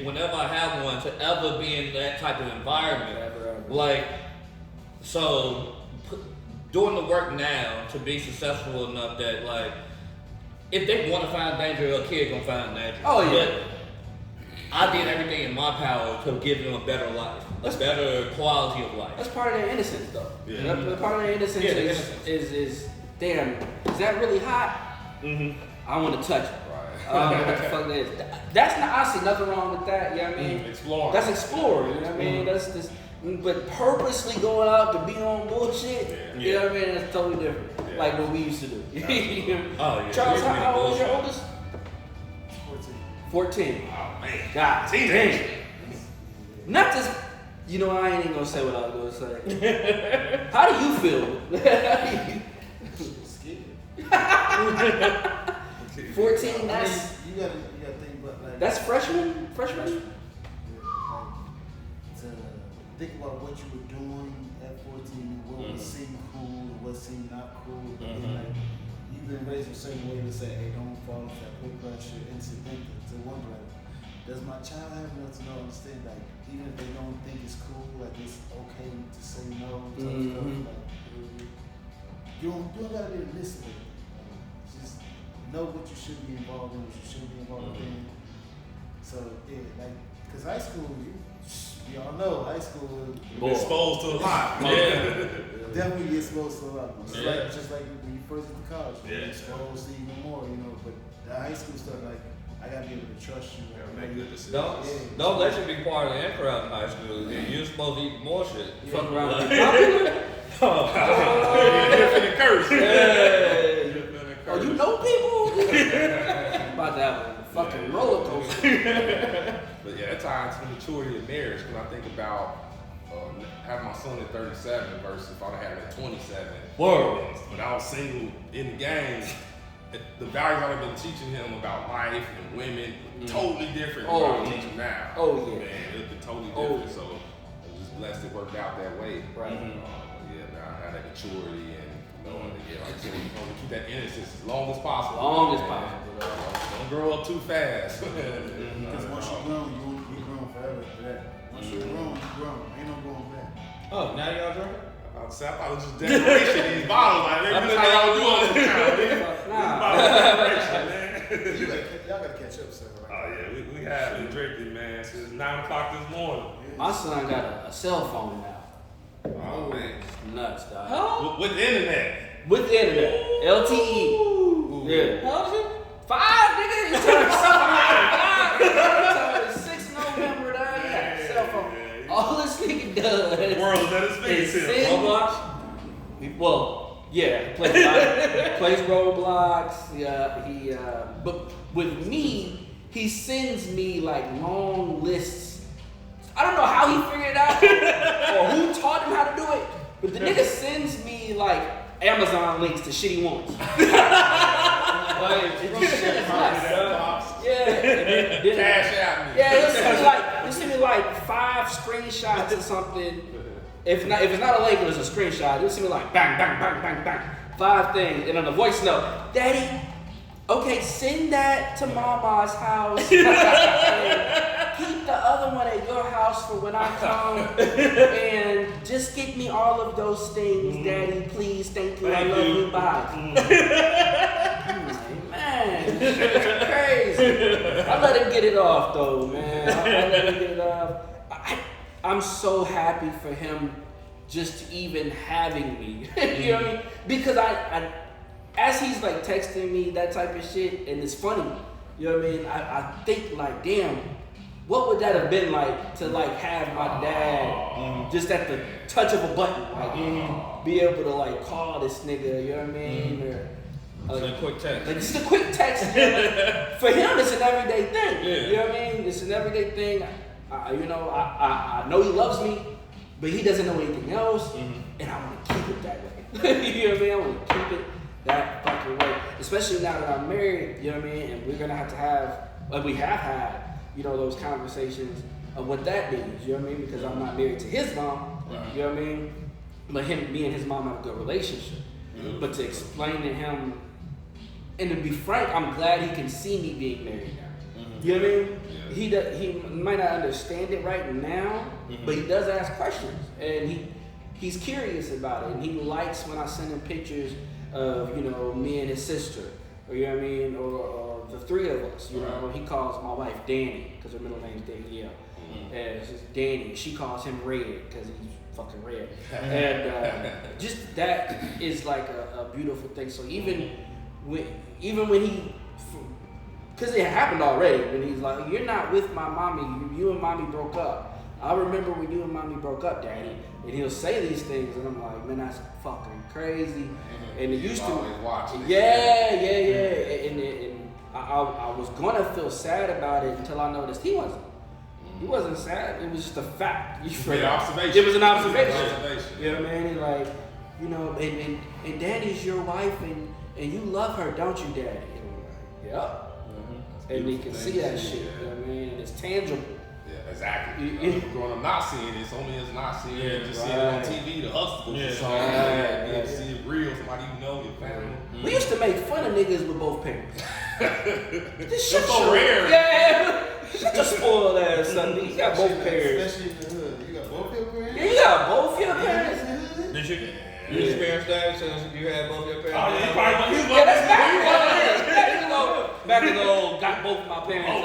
whenever I have one to ever be in that type of environment. Like, so doing the work now to be successful enough that like if they want to find danger, a kid gonna find danger. Oh yeah. But I did everything in my power to give them a better life, a better quality of life. That's part of their innocence, though. Yeah. Part of their innocence is damn. Is that really hot? I want to touch it. Right. What the fuck that is? That's not. I see nothing wrong with that. You know what I mean? Exploring. That's exploring. You know what I mean? That's just. But purposely going out to be on bullshit. You know what I mean? That's totally different. Yeah. Like what we used to do. Oh yeah. Charles, how old is your oldest? 14. Oh man. God damn. Not just, I ain't even gonna say what I was gonna say. How do you feel? Scared. 14, that's. You gotta think about like. That's freshman? To think about what you were doing at 14, what would seem cool, what seemed not cool. But then, like, you've been raised a certain way to say, hey, don't fall into that peer pressure, instant to wonder, like, does my child have enough to understand, like, even if they don't think it's cool, like, it's okay to say no, stuff, like, you don't gotta be a list of it. Just know what you should be involved in, what you shouldn't be involved in. So, yeah, like, because high school, you all know, high school, Exposed to a lot. definitely get exposed to a lot. Just like when you first get to college, you're exposed to even more, But the high school stuff, like, I gotta be able to trust you. Make good decisions. Don't let you be part of the in crowd in high school. You're supposed to eat more shit. Fuck around. You're finna curse. Oh, you know people? About to have a fucking roller coaster. But yeah, that ties to the maturity of marriage. When I think about having my son at 37 versus if I'd have had him at 27. Whoa. When I was single in the game, the values I've been teaching him about life and women, totally different than what I teach him now. Oh yeah. Man, it's been totally different. So I'm just blessed it worked out that way. Right. Yeah, now I have that maturity and knowing that, like I said, you want to keep that innocence as long as possible. Don't grow up too fast. Because once you're grown, you're grown forever after that. Once you're grown, you're grown. Ain't no going back. Oh, now y'all drinking? I thought it was just decoration. These bottles, like, that's how y'all do all this time. This is about decoration, man. Y'all gotta catch up, sir. Oh yeah, we have been drinking, man, since 9 o'clock this morning. My son got a cell phone now. Oh man. It's nuts, dog. With the internet. With the internet. LTE. Yeah. How old is 5, nigga. He turned 6 November, dog. He got a cell phone. All this nigga does The world is at his is fingertips. send. Well, yeah, he plays Roblox. Yeah, but with me, he sends me like long lists. I don't know how he figured it out or who taught him how to do it, but the nigga sends me like Amazon links to shit he wants. Like, this shit is nuts, dog. Yeah, and then, Cash out me. yeah, he'll send me like 5 screenshots or something. If it's not a link, it's a screenshot. You'll see me like bang, bang, bang, bang, bang. 5 things. And on the voice note, Daddy, okay, send that to Mama's house. Keep the other one at your house for when I come. And just get me all of those things, Daddy, please. Thank you. I love you. Bye. I'm like, man, this shit is crazy. I let him get it off, though, man. I let him get it off. I'm so happy for him just even having me. You know what I mean? Because I as he's like texting me that type of shit, and it's funny, you know what I mean? I think like, damn, what would that have been like to like have my dad just at the touch of a button, like be able to like call this nigga, you know what I mean? Or, a quick text. like just a quick text. You know? For him, it's an everyday thing. Yeah. You know what I mean? It's an everyday thing. I know he loves me, but he doesn't know anything else, and I want to keep it that way. You know what I mean? I want to keep it that fucking way, especially now that I'm married. You know what I mean? And we're gonna have to have, like we have had, you know, those conversations of what that means. You know what I mean? Because I'm not married to his mom. Right. You know what I mean? But me and his mom have a good relationship. But to explain to him, and to be frank, I'm glad he can see me being married now. You know what I mean? Yeah. He might not understand it right now, but he does ask questions, and he's curious about it, and he likes when I send him pictures of, you know, me and his sister, or you know what I mean, or the 3 of us. You know, he calls my wife Danny because her middle name's Danielle, and it's just Danny. She calls him Red because he's fucking red, and just that is like a beautiful thing. So even when he. Because it happened already when he's like, you're not with my mommy, you and mommy broke up. I remember when you and mommy broke up, Daddy. And he'll say these things, and I'm like, man, that's fucking crazy. And it used to. Always watching. Yeah. And I was gonna feel sad about it until I noticed he wasn't. He wasn't sad, it was just a fact. Observation. It was an observation. Observation. You know what I mean? Like, you know, and Daddy's your wife, and you love her, don't you, Daddy? And I'm like, yep. And they can see that shit, you know what I mean? And it's tangible. Yeah, exactly. Growing up not seeing it, so many is not seeing it, just seeing it on TV, the hustle. Yeah. You see it real, somebody you know, your family. We used to make fun of niggas with both parents. This shit so rare. Yeah. Shut your spoiled ass son. You got both parents. Especially in the hood. You got both your parents? Yeah, you got both your parents. Did you experience that since you had both your parents? Oh, yeah, he probably Yeah, that's back in the old, got both my parents. My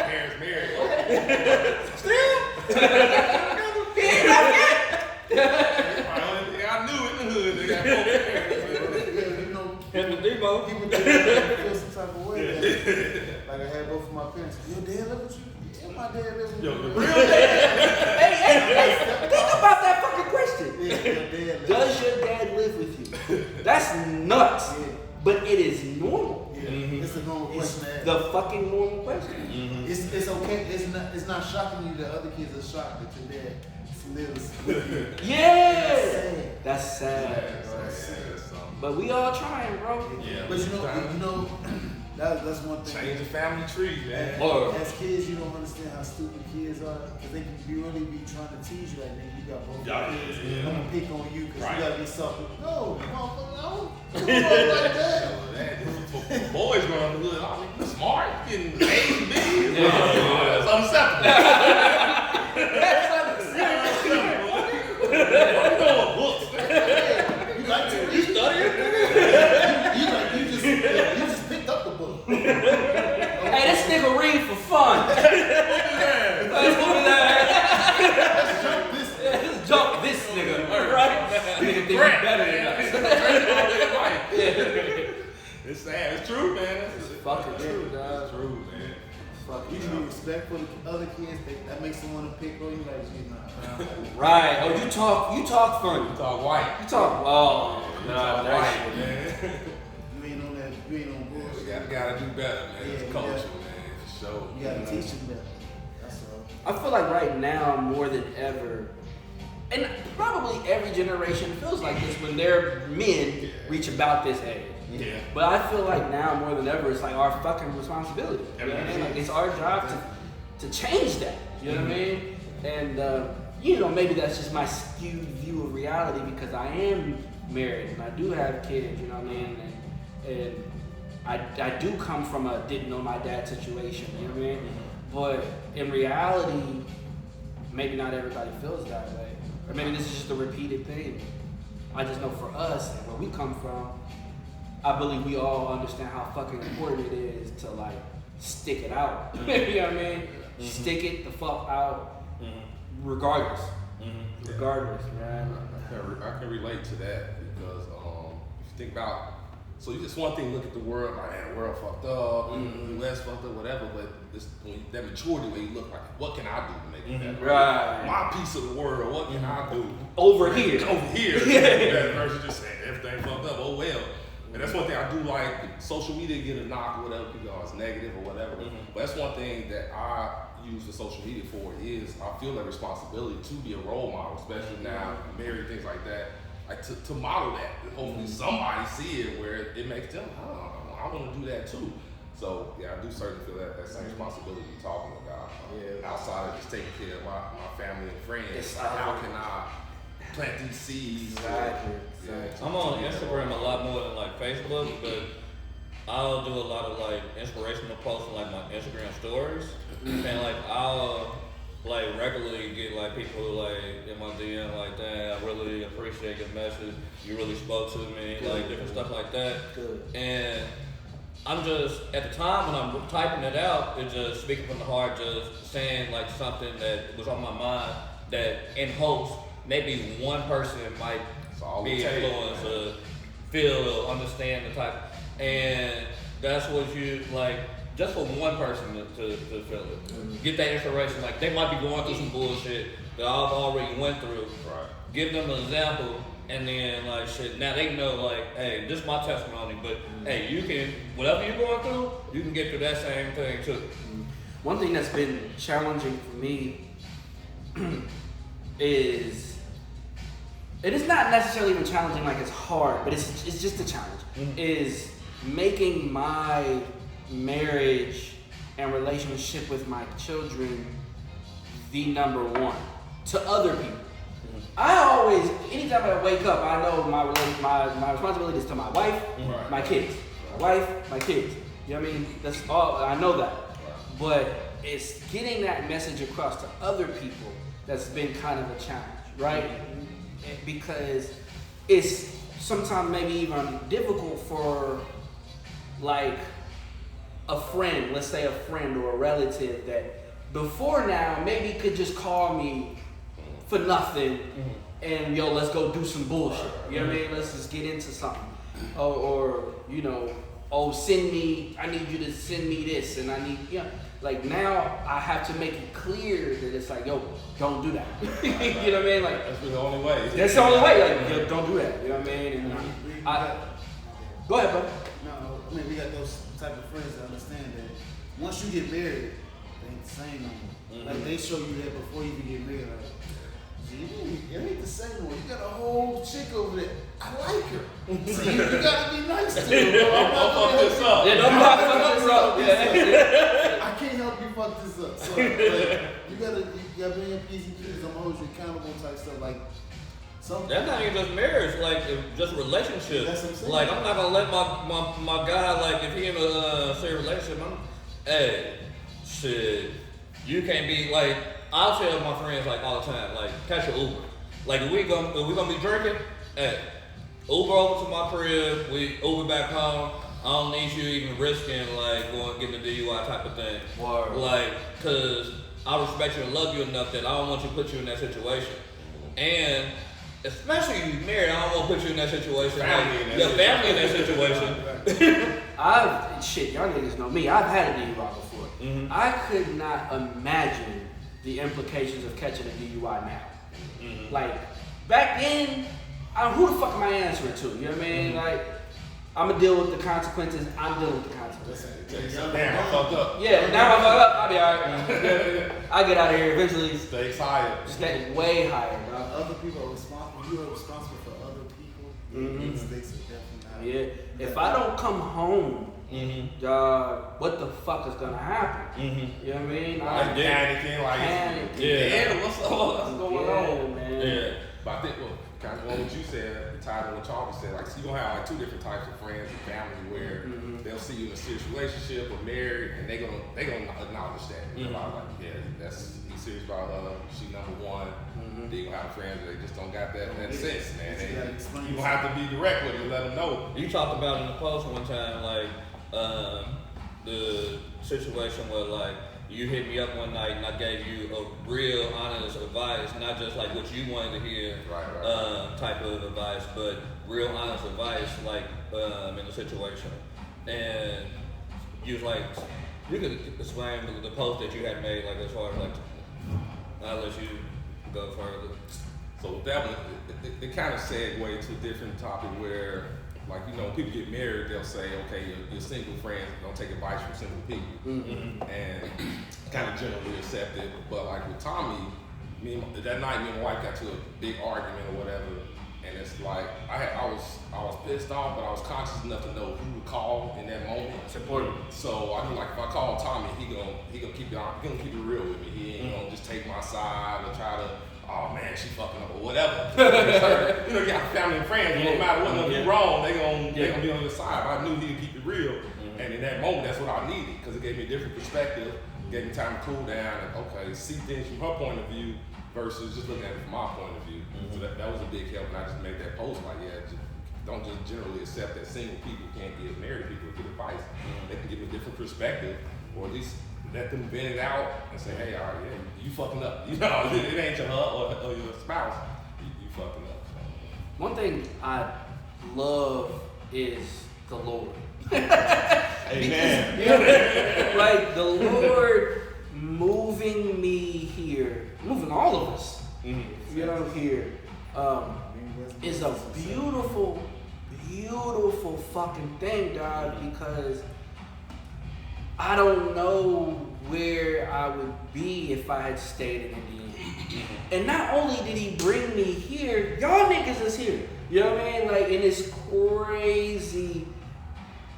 parents married. Still? My only thing I knew in the hood, they got both parents. You know, And the Debo. people feel some type of way. Like I had both of my parents. Your dad live with you? Yeah, my dad live with Yo, me. the real Hey, think about that fucking question. Yeah, your dad live. Does your dad live with you? That's nuts. Yeah. But it is normal. Yeah. It's a normal It's question to ask. the fucking normal question. It's okay. It's not shocking you that other kids are shocked that your dad lives with you. Yeah. That's sad. that's something. But we all trying, bro. Yeah, But you know, that's one thing. change the family tree, man. As kids, you don't understand how stupid kids are, because they can really be trying to tease you like, nigga, you got both Yeah, kids. yeah. I'm gonna pick on you because Right. you gotta be soft. No, motherfucker, no. Don't roll like that. For boys growing up in the hood, I mean, you smart, you getting A's and B's. Yeah. That's unacceptable. That's unacceptable. You like to read? You just picked up nigga think he's better than us. It's sad. It's true, man. It's fucking true, dog. It's true, man. You should be respectful to other kids. That makes them want to pick on you. Like, shit, nah. Right. Oh, you talk funny. You talk white. You talk. Oh, You nah, talk that white, shit. man. You ain't on that. You ain't on bullshit. We gotta do better, man. Yeah, It's you culture, gotta- man. It's show. You gotta teach them better. That's all. I feel like right now more than ever, and probably every generation feels like this when their men reach about this age. Yeah. But I feel like now more than ever, it's like our fucking responsibility. You know what I mean? Like it's our job to change that. You know what I mean? And you know, maybe that's just my skewed view of reality because I am married and I do have kids. You know what I mean? And I do come from a didn't know my dad situation. You know what I mean? But in reality, maybe not everybody feels that way, or maybe this is just a repeated thing. I just know for us and where we come from, I believe we all understand how fucking important it is to like stick it out. You know what I mean? Stick it the fuck out, regardless. Regardless, man. I can relate to that because if you think about, so you just one thing look at the world like, man, the world fucked up, the US fucked up, whatever. But this, that maturity where you look like, what can I do to make it better? Right. My piece of the world, what can I do? Over here. Over here. Yeah. Versus just saying everything fucked up. Oh well. And that's one thing I do like. Social media get a knock or whatever, people are negative or whatever. But that's one thing that I use the social media for is I feel that responsibility to be a role model, especially now married, things like that. Like to model that. Hopefully somebody see it where it makes them, oh, I want to do that too. So yeah, I do certainly feel that same responsibility you're talking about. Outside of just taking care of my family and friends, how can I plant these seeds? Exactly. I'm on Instagram a lot more than like Facebook, but I'll do a lot of like inspirational posts on like my Instagram stories, and like I'll like regularly get like people like in my DM like, "Dang, I really appreciate your message. You really spoke to me," like different stuff like that. And I'm just at the time when I'm typing it out, it's just speaking from the heart, just saying like something that was on my mind that in hopes maybe one person might be influenced or feel or understand the type, and that's what you like. Just for one person to feel it, get that inspiration. Like they might be going through some bullshit that I've already went through. Right. Give them an example, and then like shit. Now they know like, hey, this is my testimony, but hey, you can whatever you're going through, you can get through that same thing too. One thing that's been challenging for me is, it is not necessarily even challenging like it's hard, but it's just a challenge, is making my marriage and relationship with my children the number one to other people. I always, anytime I wake up, I know my responsibility is to my wife, my kids. My wife, my kids. You know what I mean? That's all, I know that. But it's getting that message across to other people that's been kind of a challenge, right? Because it's sometimes maybe even difficult for like a friend, let's say a friend or a relative that before now maybe could just call me for nothing and yo, let's go do some bullshit. You know what I mean? Let's just get into something. Or you know, oh, I need you to send me this and I need, you know, like now I have to make it clear that it's like, yo, don't do that. You know what I mean? Like That's the only way. that's the only way. Like, yo, don't do that. You know what I mean? And go ahead, bro. No, I mean we got those type of friends that understand that once you get married, they ain't the same no more. Like they show you that before you even get married. Like, it ain't the same no more. You got a whole chick over there. I like her. See, you gotta be nice to her. Bro. I'm not Fuck this up. Yeah, don't fuck this up. Yeah. I can't help you fuck this up. So like, you gotta be in peace and peace. I'm hold you accountable type stuff. Like That's not even just marriage, like just relationship. That's what I'm saying. Like I'm not gonna let my guy, like if he in a serious relationship, hey, shit, you can't be like. I'll tell my friends like all the time, like catch an Uber. Like if we gonna be drinking, hey, Uber over to my crib, we Uber back home. I don't need you even risking like going getting a DUI type of thing. Word. Like, cause I respect you and love you enough that I don't want you to put you in that situation. And especially if you're married, I don't want to put you in that situation. Family in that your family in that situation. Y'all niggas know me. I've had a DUI before. Mhm. I could not imagine the implications of catching a DUI now. Mhm. Like, back then, who the fuck am I answering to? You know what I mean? Like, I'm gonna deal with the consequences. I'm dealing with the consequences. Damn, I fucked up. Yeah, now I'm fucked up. I'll be alright. I'll get out of here eventually. Stakes higher. Stay way higher, bro. Other people are responsible. You are responsible for other people. Mhm. Stakes are definitely Yeah. higher. If I don't come home, Mm-hmm. what the fuck is gonna happen? Mm-hmm. You know what I mean? Like panicking, like Panicking. Yeah. what's going on? man. Yeah. But I think, well, kind of what you said, tied on what Charlie said, like, so you're gonna have like two different types of friends and family where they'll see you in a serious relationship or married, and they gonna acknowledge that. You know, like, yeah, he's serious about her, she number one. Then you gonna have friends that they just don't got that sense, man. You gonna have to be direct with them and let them know. You talked about in the post one time, like, the situation where, like, you hit me up one night and I gave you a real honest advice, not just like what you wanted to hear, type of advice, but real honest advice, like, in the situation. And you was like, you could explain the post that you had made, like, as far as, like, I'll let you go further. So that one, it kind of segued to a different topic where, like, you know, when people get married, they'll say, okay, your single friends don't take advice from single people, and kind of generally accepted. But like with Tommy, that night, me and my wife got to a big argument or whatever, and it's like I was pissed off, but I was conscious enough to know who to call in that moment. It's important. So I knew, like, if I call Tommy, he gonna keep it real with me. He ain't gonna just take my side or try to, oh man, she fucking up or whatever. You know, you got family and friends. No matter what, if you're wrong, they gonna be on your side. But I knew he would keep it real, and in that moment, that's what I needed because it gave me a different perspective, gave me time to cool down and see things from her point of view versus just looking at it from my point of view. So that was a big help, and I just made that post like, don't just generally accept that single people can't give married people good advice. They can give a different perspective, or at least let them vent it out and say, hey, all right, you fucking up. You know, it ain't your husband or your spouse. You fucking up. So. One thing I love is the Lord. Amen. Like, the Lord moving me here, moving all of us, you know, here, is a beautiful, beautiful fucking thing, dog, because I don't know where I would be if I had stayed in Indiana. And not only did he bring me here, y'all niggas is here. You know what I mean? Like, and it's crazy.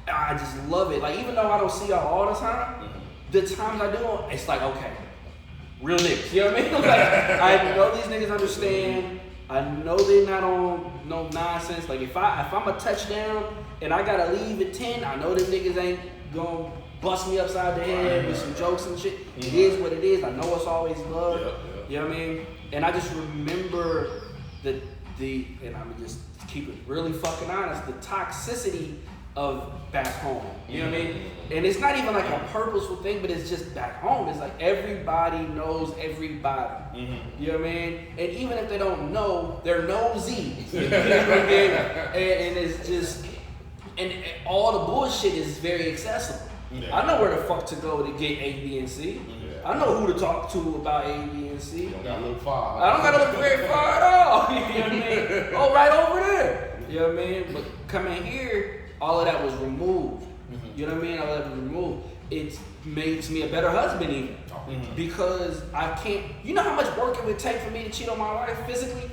I just love it. Like, even though I don't see y'all all the time, the times I do, it's like, okay, real niggas. You know what I mean? Like, I know these niggas understand. I know they're not on no nonsense. Like, if I'm a touchdown and I gotta leave at 10, I know them niggas ain't gonna bust me upside the head with some jokes and shit. It is what it is. I know it's always love. You know what I mean? And I just remember and I'm gonna just keep it really fucking honest, the toxicity of back home. You know what I mean? And it's not even like a purposeful thing, but it's just back home. It's like everybody knows everybody. You know what I mean? And even if they don't know, they're nosy. You know what I mean? And it's just, and all the bullshit is very accessible. I know where the fuck to go to get A, B, and C. I know who to talk to about A, B, and C. You don't gotta look far. I don't gotta look very far at all. You know what I mean? Oh, right over there. You know what I mean? But coming here, all of that was removed. You know what I mean? All of that was removed. It makes me a better husband even. Because I can't, you know how much work it would take for me to cheat on my wife physically?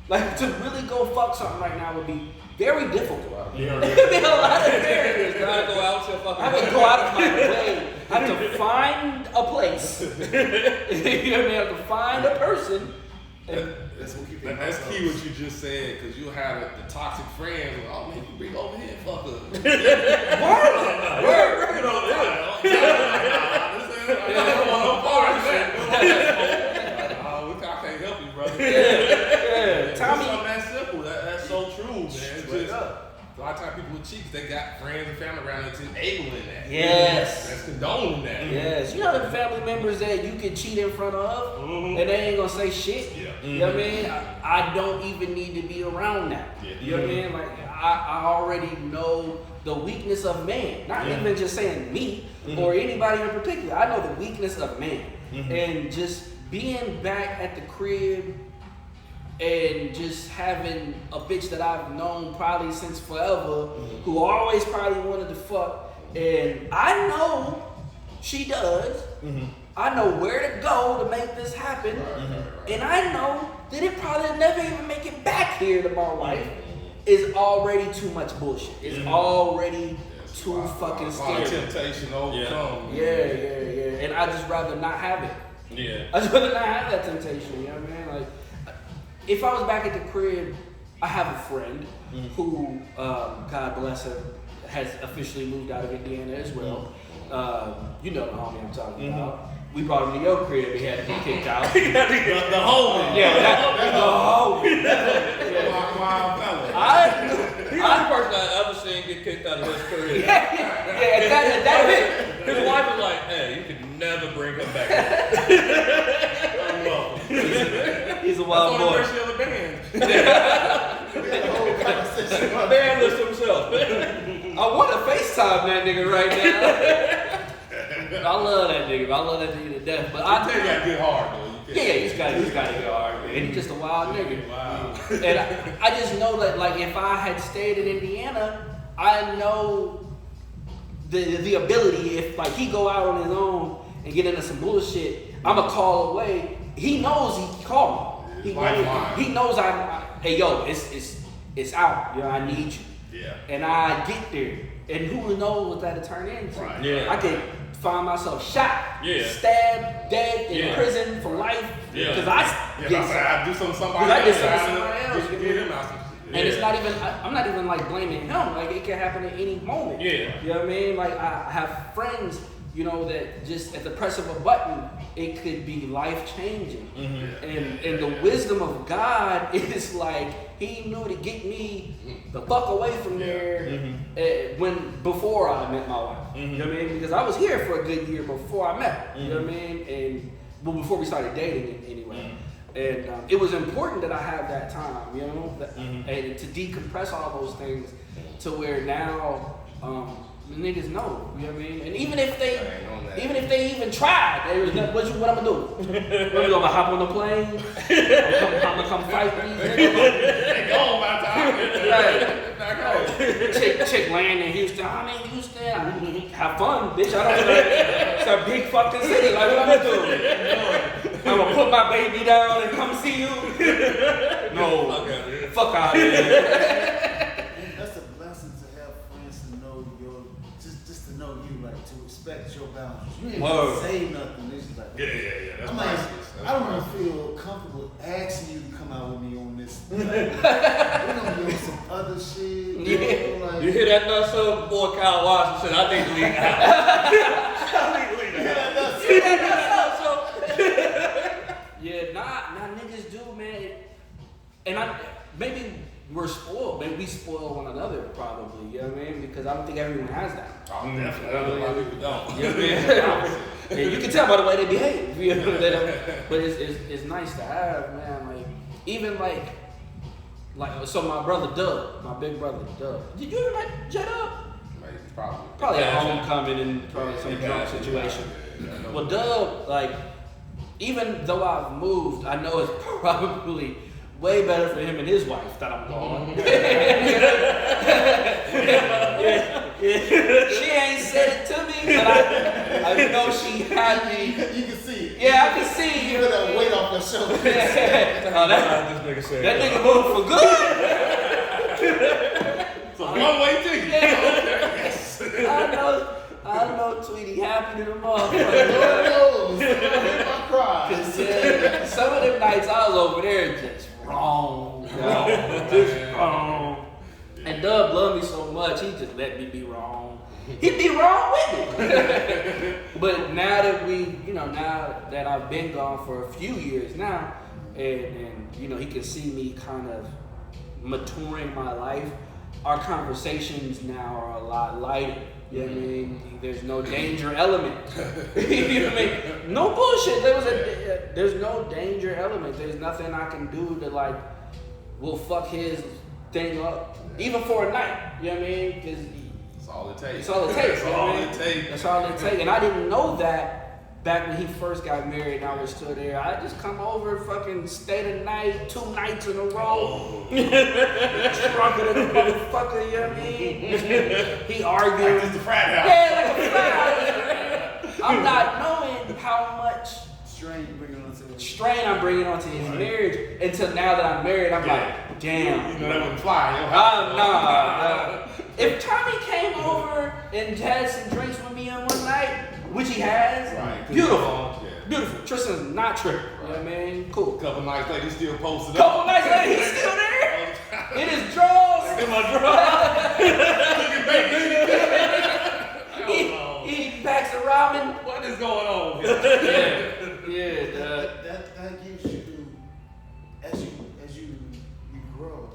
Like, to really go fuck something right now would be very difficult. It'd be a lot of barriers. You gotta go out your fucking I would go out of my way. I have to find a place. You know what I mean? I have to find a person. And That's key what you just said, because you'll have the toxic friends. Oh man, you bring over here and fuck us. Word. Bring it over here. I can't help you, brother. Yeah. Tommy, something that simple. That's so true, man. It's just, a lot of times people with cheeks, they got friends and family around that's enabling that. Yes. That's condoning that. Yes. You know the family members that you can cheat in front of, and they ain't gonna say shit. You know what I mean? I don't even need to be around that. You know what I mean? Like I already know the weakness of man. Not even just saying me or anybody in particular. I know the weakness of man. And just being back at the crib and just having a bitch that I've known probably since forever, who always probably wanted to fuck, and I know she does. I know where to go to make this happen, and I know that it probably never even make it back here to my wife. Is already too much bullshit. It's already too fucking scary. Temptation overcome. Yeah. And I just rather not have it. Yeah. I just rather not have that temptation. You know what I mean? Like, if I was back at the crib, I have a friend who, God bless her, has officially moved out of Indiana as well. You know the homie I'm talking about. We brought him to your crib. He had to get kicked out. The homie. Yeah, the homie. Wild fella. He's the only person I've ever seen get kicked out of his career. That's it. His wife was like, hey, you could never bring him back. He's a wild boy. That's the of the band. Man list himself. I want to FaceTime that nigga right now. I love that nigga to death. But I tell you got good heart though. Yeah, he's got to go hard, man. He's just a wild nigga. Wow. And I just know that, like, if I had stayed in Indiana, I know the ability. If like he go out on his own and get into some bullshit, I'm a call away. He knows he called me. He knows hey yo, it's out. Yo, I need you. Yeah. And I get there, and who knows what that'll turn into? Right. Yeah. I could find myself shot, stabbed, dead, in prison for life. Because I do something to somebody I did else. something to somebody else. Just get him out some shit. And it's not even, I'm not even like blaming him. Like it can happen at any moment. Yeah. You know what I mean? Like I have friends, you know, that just at the press of a button, it could be life changing. And the wisdom of God is like, he knew to get me the fuck away from there before I met my wife. You know what I mean? Because I was here for a good year before I met her. You know what I mean? And before we started dating anyway. And it was important that I have that time, you know, and to decompress all those things to where now the niggas know, you know what I mean? And even if they even tried, they was what I'm gonna do? What, gonna hop on the plane? I'm gonna come fight these niggas? They gone by the time. Right. Chick land in Houston. I'm in Houston. Have fun, bitch. I don't know. It's a big fucking city. Like, what I'm gonna do? I'm gonna put my baby down and come see you? No. Fuck out of here. That's a blessing to have friends to know just to know you, like to respect your boundaries. You ain't gonna say nothing. It's just like, Yeah. That's priceless. I don't even feel comfortable asking you to come out with me on this. Like, we're gonna be on some other shit. You know, like, You hear that nut so boy Kyle Watson said, I need to leave the house. I need to leave the house. See that so yeah, nah, niggas do, man. And maybe we're spoiled. Maybe we spoil one another, probably. You know what I mean? Because I don't think everyone has that. Oh, definitely. A lot of people don't. You know what I mean? And you can tell by the way they behave. You know, but it's nice to have, man. Like even like so my brother Doug, my big brother Doug. Did you ever met J Dub? Probably at homecoming and probably some drunk situation. Well, Doug, like, even though I've moved, I know it's probably way better for him and his wife that I'm gone. She ain't said it to me, but I know she had me. You can see it. Yeah, I can see you. Put that weight off your shoulder. That nigga moved for good. It's a one-way ticket. I know, Tweety, happy to the motherfucker. Lord knows. I cry. Cause some of them nights I was over there just wrong. Just wrong. And Dub loved me so much, he just let me be wrong. He'd be wrong with me. But now that I've been gone for a few years now, and he can see me kind of maturing my life, our conversations now are a lot lighter. You know what I mean? There's no danger element. You know what I mean? No bullshit. There's no danger element. There's nothing I can do to like will fuck his thing up, even for a night. You know what I mean? 'Cause That's all it takes. that's all it takes. That's all it takes. That's all it takes. And I didn't know that back when he first got married and I was still there. I just come over, fucking stay the night, 2 nights in a row. Drunker than a motherfucker, you know what I mean? He argued. Like this the frat house. Yeah, like a frat house. I'm not knowing how much Strain you bringing onto the strain I'm bringing onto his marriage until now that I'm married. I'm like, damn. You know that wouldn't fly in your house. Nah. If Tommy came over and had some drinks with me on one night, which he has, Right. beautiful. Yeah. Beautiful. Tristan's not tripping. You know what I mean? Cool. Couple nights later, he still posted up. Couple nights later, he's still there. In his drawers. In my drawers. He packs the ramen. What is going on here? Yeah. that gives you, as you grow,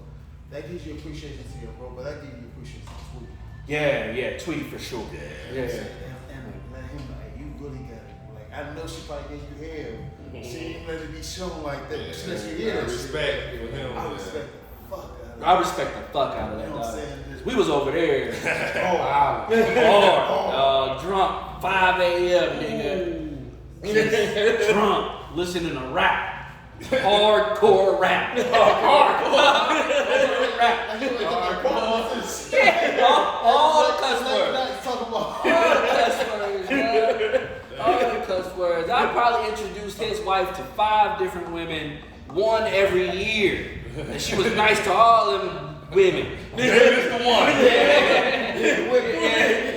that gives you appreciation to your bro, but that gives you appreciation to Tweety. Yeah. Tweety for sure. Yeah. And let him like you really got it. Like I know she probably gave you hell. She didn't let it be shown like that. But she let you hear that Respect shit. for him. I respect the fuck out of it. I respect the fuck out of that, You know what I'm dog. saying? We was over there. Hard. Drunk. 5 a.m. nigga. Just drunk. Listening to rap. Hardcore rap. Hardcore rap. All the cuss words. All the cuss words. I probably introduced his wife to 5 different women, one every year. And she was nice to all them women. It's the one.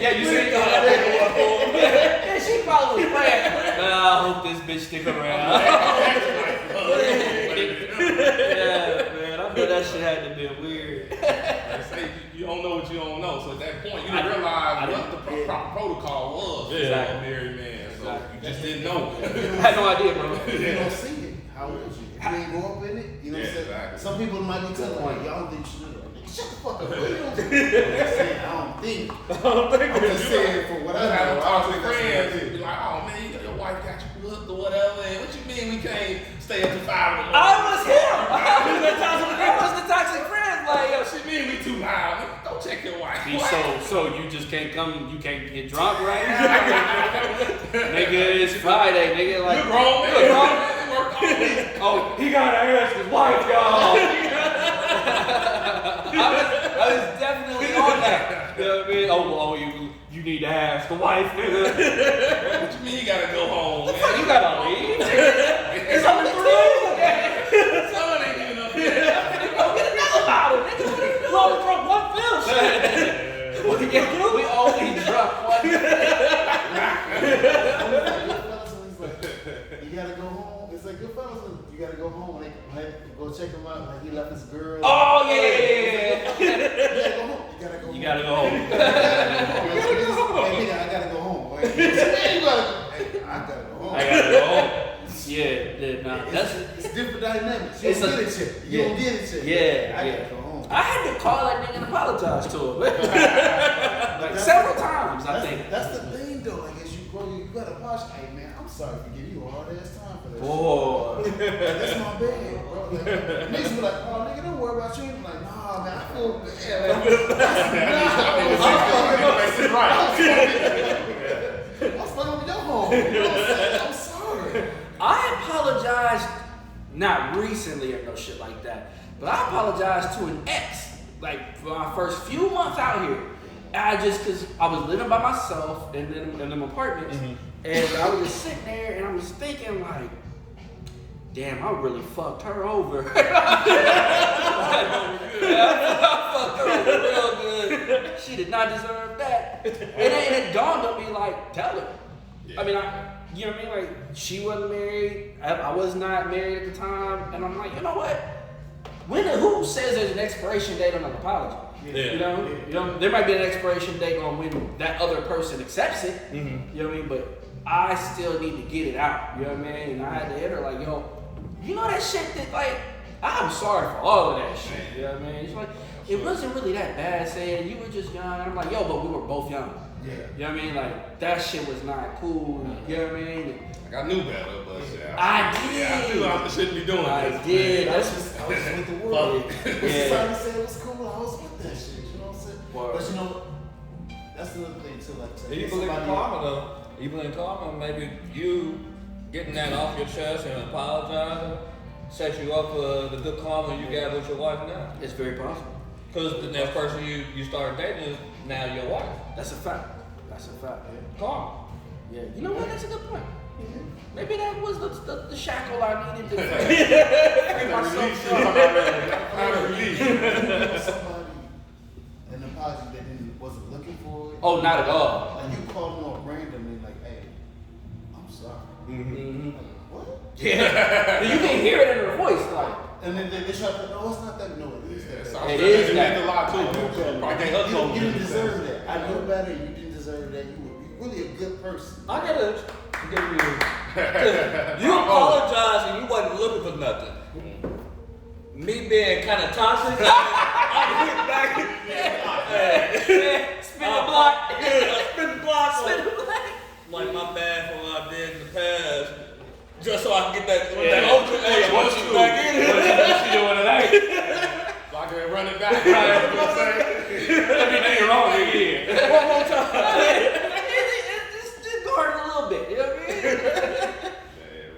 Yeah, you see that? Yeah, she probably was playing. I hope this bitch stick around. Yeah, man, I know that shit had to be weird. Like say you don't know what you don't know. So at that point, you didn't realize what the proper protocol was for a married man. So you just didn't know. I had no idea, bro. You don't see it. How would you? If you ain't grow up in it, you know what I'm saying? Exactly. Some people might be telling point. you, y'all don't think you should do that. Shut the fuck up. What you don't think? I'm saying, I don't think. I'm just saying for what I Have know. to I talk don't to think that's friends. what it Be is. like, oh man, your wife got you hooked or whatever. And what you mean we can't stay up to 5 in the morning? I was him. I was the toxic friend. Like, yo, What you mean we too loud? Go check your wife. so you just can't come, you can't get drunk right now? Nigga, it's Friday, nigga. Like, You're grown, man. You're grown. It worked all week. Oh, he gotta ask his wife, y'all. I was definitely on that. You know what I mean? Oh, you need to ask the wife, nigga. What you mean you gotta go home, man? You gotta leave. It's only 3. Son ain't even up there. Go get another bottle, nigga. We only drunk 1 fill. We only drunk 1 You gotta go home. It's like Goodfellas. You gotta go home. Like go check him out. Like he left his girl. Oh, yeah. You gotta go home. You gotta go home. Hey, nigga, I gotta go home. Like, hey, I gotta go home. I gotta go home. Yeah, nah, that's It's different dynamics. You It's don't a- get it yet. You don't get it yet. yeah. I gotta go home. I had to call that nigga and apologize to him. Like several times, I think. That's the thing though. Like as you grow, you gotta watch. Hey man, I'm sorry for giving you a hard ass time for that. Boy. Shit. Like, that's my bad, bro. Like, niggas be like, oh nigga, don't worry about you. I'm like, nah, man, I feel bad. I was fucking with your home. You know what I'm saying? I'm sorry. I apologized, not recently or no shit like that, but I apologized to an ex, like for my first few months out here. Cause I was living by myself in them apartments, and I was just sitting there and I was thinking like, damn, I really fucked her over. I fucked her over real good. She did not deserve that. And it dawned on me like, tell her. Yeah. I mean, you know what I mean? Like, she wasn't married. I was not married at the time. And I'm like, you know what? Who says there's an expiration date on an apology? Yeah. You know, there might be an expiration date on when that other person accepts it. You know what I mean? But I still need to get it out. You know what I mean? And I had to hit her like, yo, you know that shit that like, I'm sorry for all of that shit. You know what I mean? It's like, it wasn't really that bad saying you were just young. And I'm like, yo, but we were both young. Yeah. You know what I mean? Like, that shit was not cool. You know what I mean? Like, I knew better, but yeah. I did. Yeah, I knew I shouldn't be doing I this. did. I That's was just with the world. Yeah. Society said it was cool. I was with that shit. You know what I'm saying? Word. But you know, that's another thing too. Like, to You get believe in somebody- karma though. You believe in karma, maybe you getting that off your chest and apologizing set you up for the good karma you got with your wife now. It's very possible. Because the next person you started dating is now your wife. That's a fact. That's a fact. Karma. Yeah. You know what? That's a good point. Maybe that was the shackle I needed to free myself from. Somebody an apology that wasn't looking for it. Oh, not at all. And you call them up randomly like, hey, I'm sorry. Mm-hmm. Like, what? Yeah. You can hear it in her voice, like. And then they try to, no, it's not that. No, it is that. It is It that. meant a lot I too. knew better. Probably can't You didn't deserve that. I knew better. You didn't deserve that. You were really a good person. I gotta give you. You apologize and you wasn't looking for nothing. Me being kind of toxic, I went back. Spin the block. Spin the block. Spin the block. Like my bad for what I did in the past, just so I can get that Yeah. ultra hey, What once you you back in. What you doing tonight? So I can run it back. You know what I'm saying? Everything wrong again. One more time. Just guard it a little bit. You know what I mean? Yeah,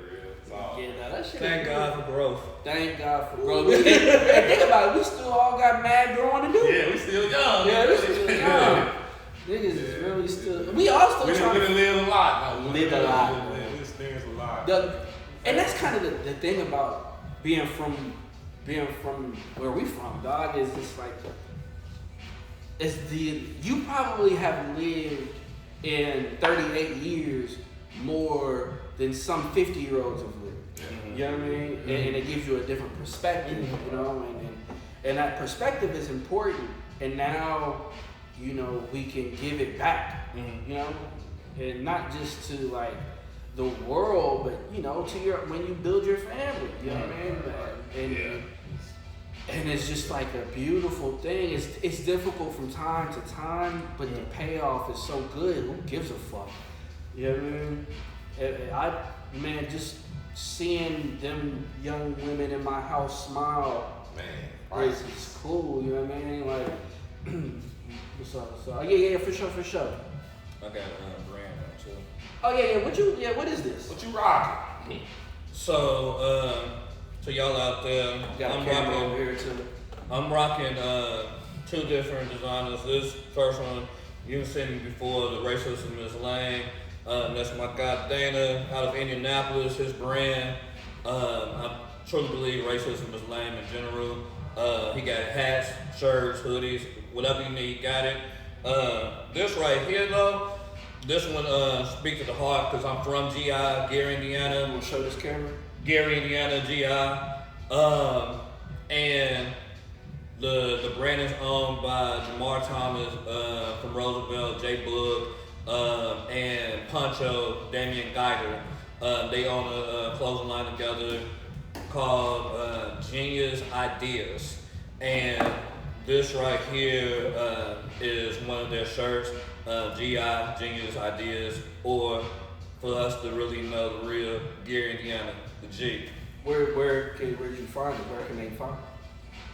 real talk. Yeah, no, that shit. Thank God for growth. Thank God for growth. And think about it, we still all got mad growing to do. Yeah, we still young. Yeah, we still young. Niggas is really still. We all still We trying done to lived a lot. No, Lived a lot. We experienced a lot. and that's kind of the thing about being from where we from, dog, is it's like you probably have lived in 38 years more than some 50-year-olds have lived. You know what I mean? And it gives you a different perspective, you know, and that perspective is important. And now, you know, we can give it back, you know, and not just to like the world, but you know, to when you build your family, you know what I mean? And it's just like a beautiful thing. It's difficult from time to time, but the payoff is so good. Who gives a fuck? You know what I mean? Man, just seeing them young women in my house smile, Man, it's cool. You know what I mean? Like, what's up? Oh, yeah, for sure. I got a brand on too. Oh yeah. What is this? what you rocking? So, to y'all out there, Got a camera over here too. I'm rocking two different designers. This first one, you've seen me before, the Racism is Lame. That's my guy Dana out of Indianapolis, his brand. I truly believe racism is lame in general. He got hats, shirts, hoodies, whatever you need, got it. This right here though, this one speaks to the heart because I'm from GI, Gary, Indiana. I'm gonna show this camera. Gary, Indiana, GI. And the brand is owned by Jamar Thomas from Roosevelt, J Book, and Poncho, Damian Geiger. They own a clothing line together called Genius Ideas. And this right here is one of their shirts, GI, Genius Ideas, or for us to really know the real Gary, Indiana, the G. Where can you find it? Where can they find it?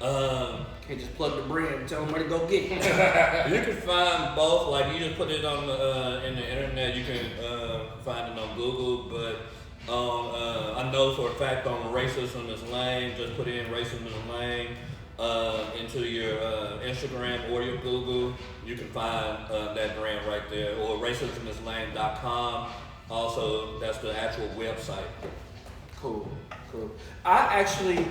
Can't just plug the brand and tell them where to go get it. You can find both. Like you just put it on in the internet. You can find it on Google. But I know for a fact on Racism is Lame. Just put in Racism is Lame into your Instagram or your Google. You can find that brand right there. Or racismislame.com. Also, that's the actual website. Cool. I actually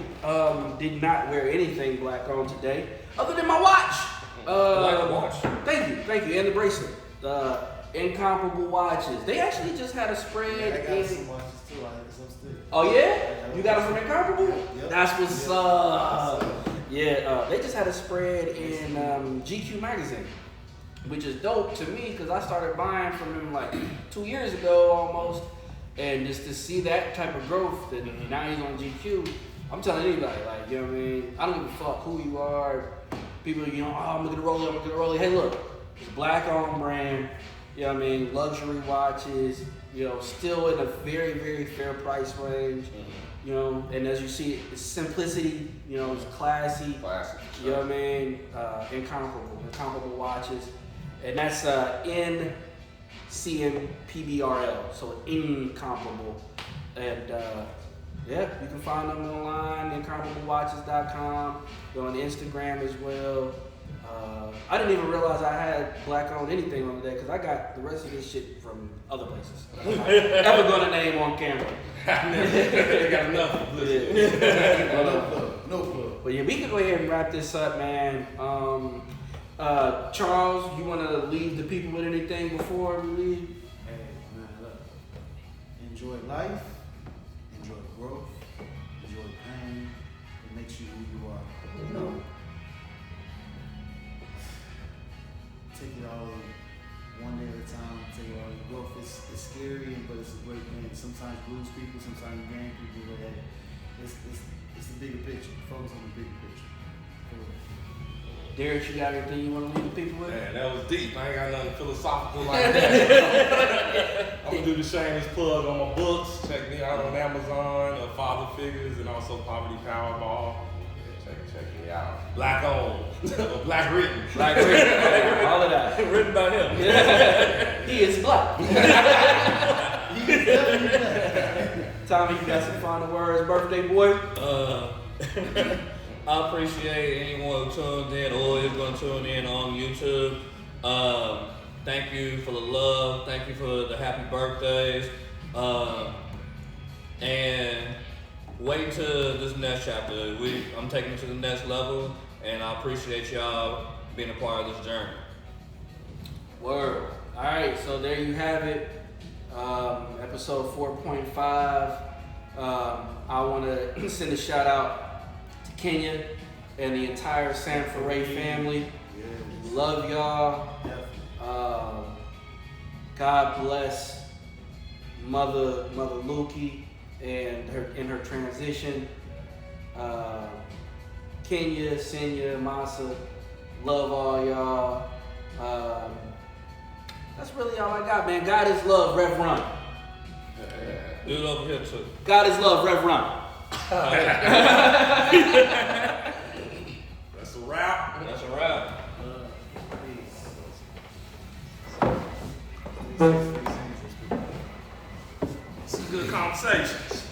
did not wear anything black on today, other than my watch. Black watch. Thank you, and the bracelet. Incomparable watches. They actually just had a spread. Yeah, I got some watches too. I had some still. Oh yeah? You got them from Incomparable? Yep. That's what's up. Yeah, they just had a spread in GQ magazine, which is dope to me because I started buying from them like 2 years ago almost. And just to see that type of growth, that now he's on GQ, I'm telling anybody, like, you know what I mean? I don't give a fuck who you are. people, you know, oh, I'm gonna get a Rollie. Hey, look, it's a black-owned brand. You know what I mean? Luxury watches. You know, still in a very, very fair price range. You know, and as you see, it's simplicity. You know, it's classy. Classic. You know what I mean? Incomparable watches, and that's NCMPBRL. So incomparable, and yeah, you can find them online, incomparableWatches.com. Go on Instagram as well. I didn't even realize I had black-owned anything on there because I got the rest of this shit from other places. I'm not ever gonna name on camera. They got enough publicity. No plug. But yeah, we can go ahead and wrap this up, man. Charles, you want to leave the people with anything before we leave? Hey, man, look. Enjoy life. Enjoy growth. Enjoy pain. It makes you who you are. You know, take it all one day at a time. Take it all in growth. It's scary, but it's a great thing. Sometimes you lose people, sometimes you gain people, but hey, it's the bigger picture. Focus on the bigger picture. Derek, you got anything you want to leave the people with? Man, that was deep. I ain't got nothing philosophical like that. I'm gonna do the shameless plug on my books. Check me out on Amazon, Father Figures, and also Poverty Powerball. Yeah, check me out. Black owned, black written. All of that. Written by him. He is black. He is definitely black. Tommy, you got some final words, birthday boy? I appreciate anyone who tuned in or is going to tune in on YouTube. Thank you for the love. Thank you for the happy birthdays. And wait till this next chapter. I'm taking it to the next level, and I appreciate y'all being a part of this journey. Word. All right, so there you have it. Episode 4.5. I want to send a shout out to Kenya and the entire San Foray family. Yes. Love y'all. Definitely. God bless Mother Luki and her transition. Kenya, Senya, Masa, love all y'all. That's really all I got, man. God is love, Rev Run. Do it over here too. God is love, Rev Run. That's a wrap. That's a wrap. Some good conversations.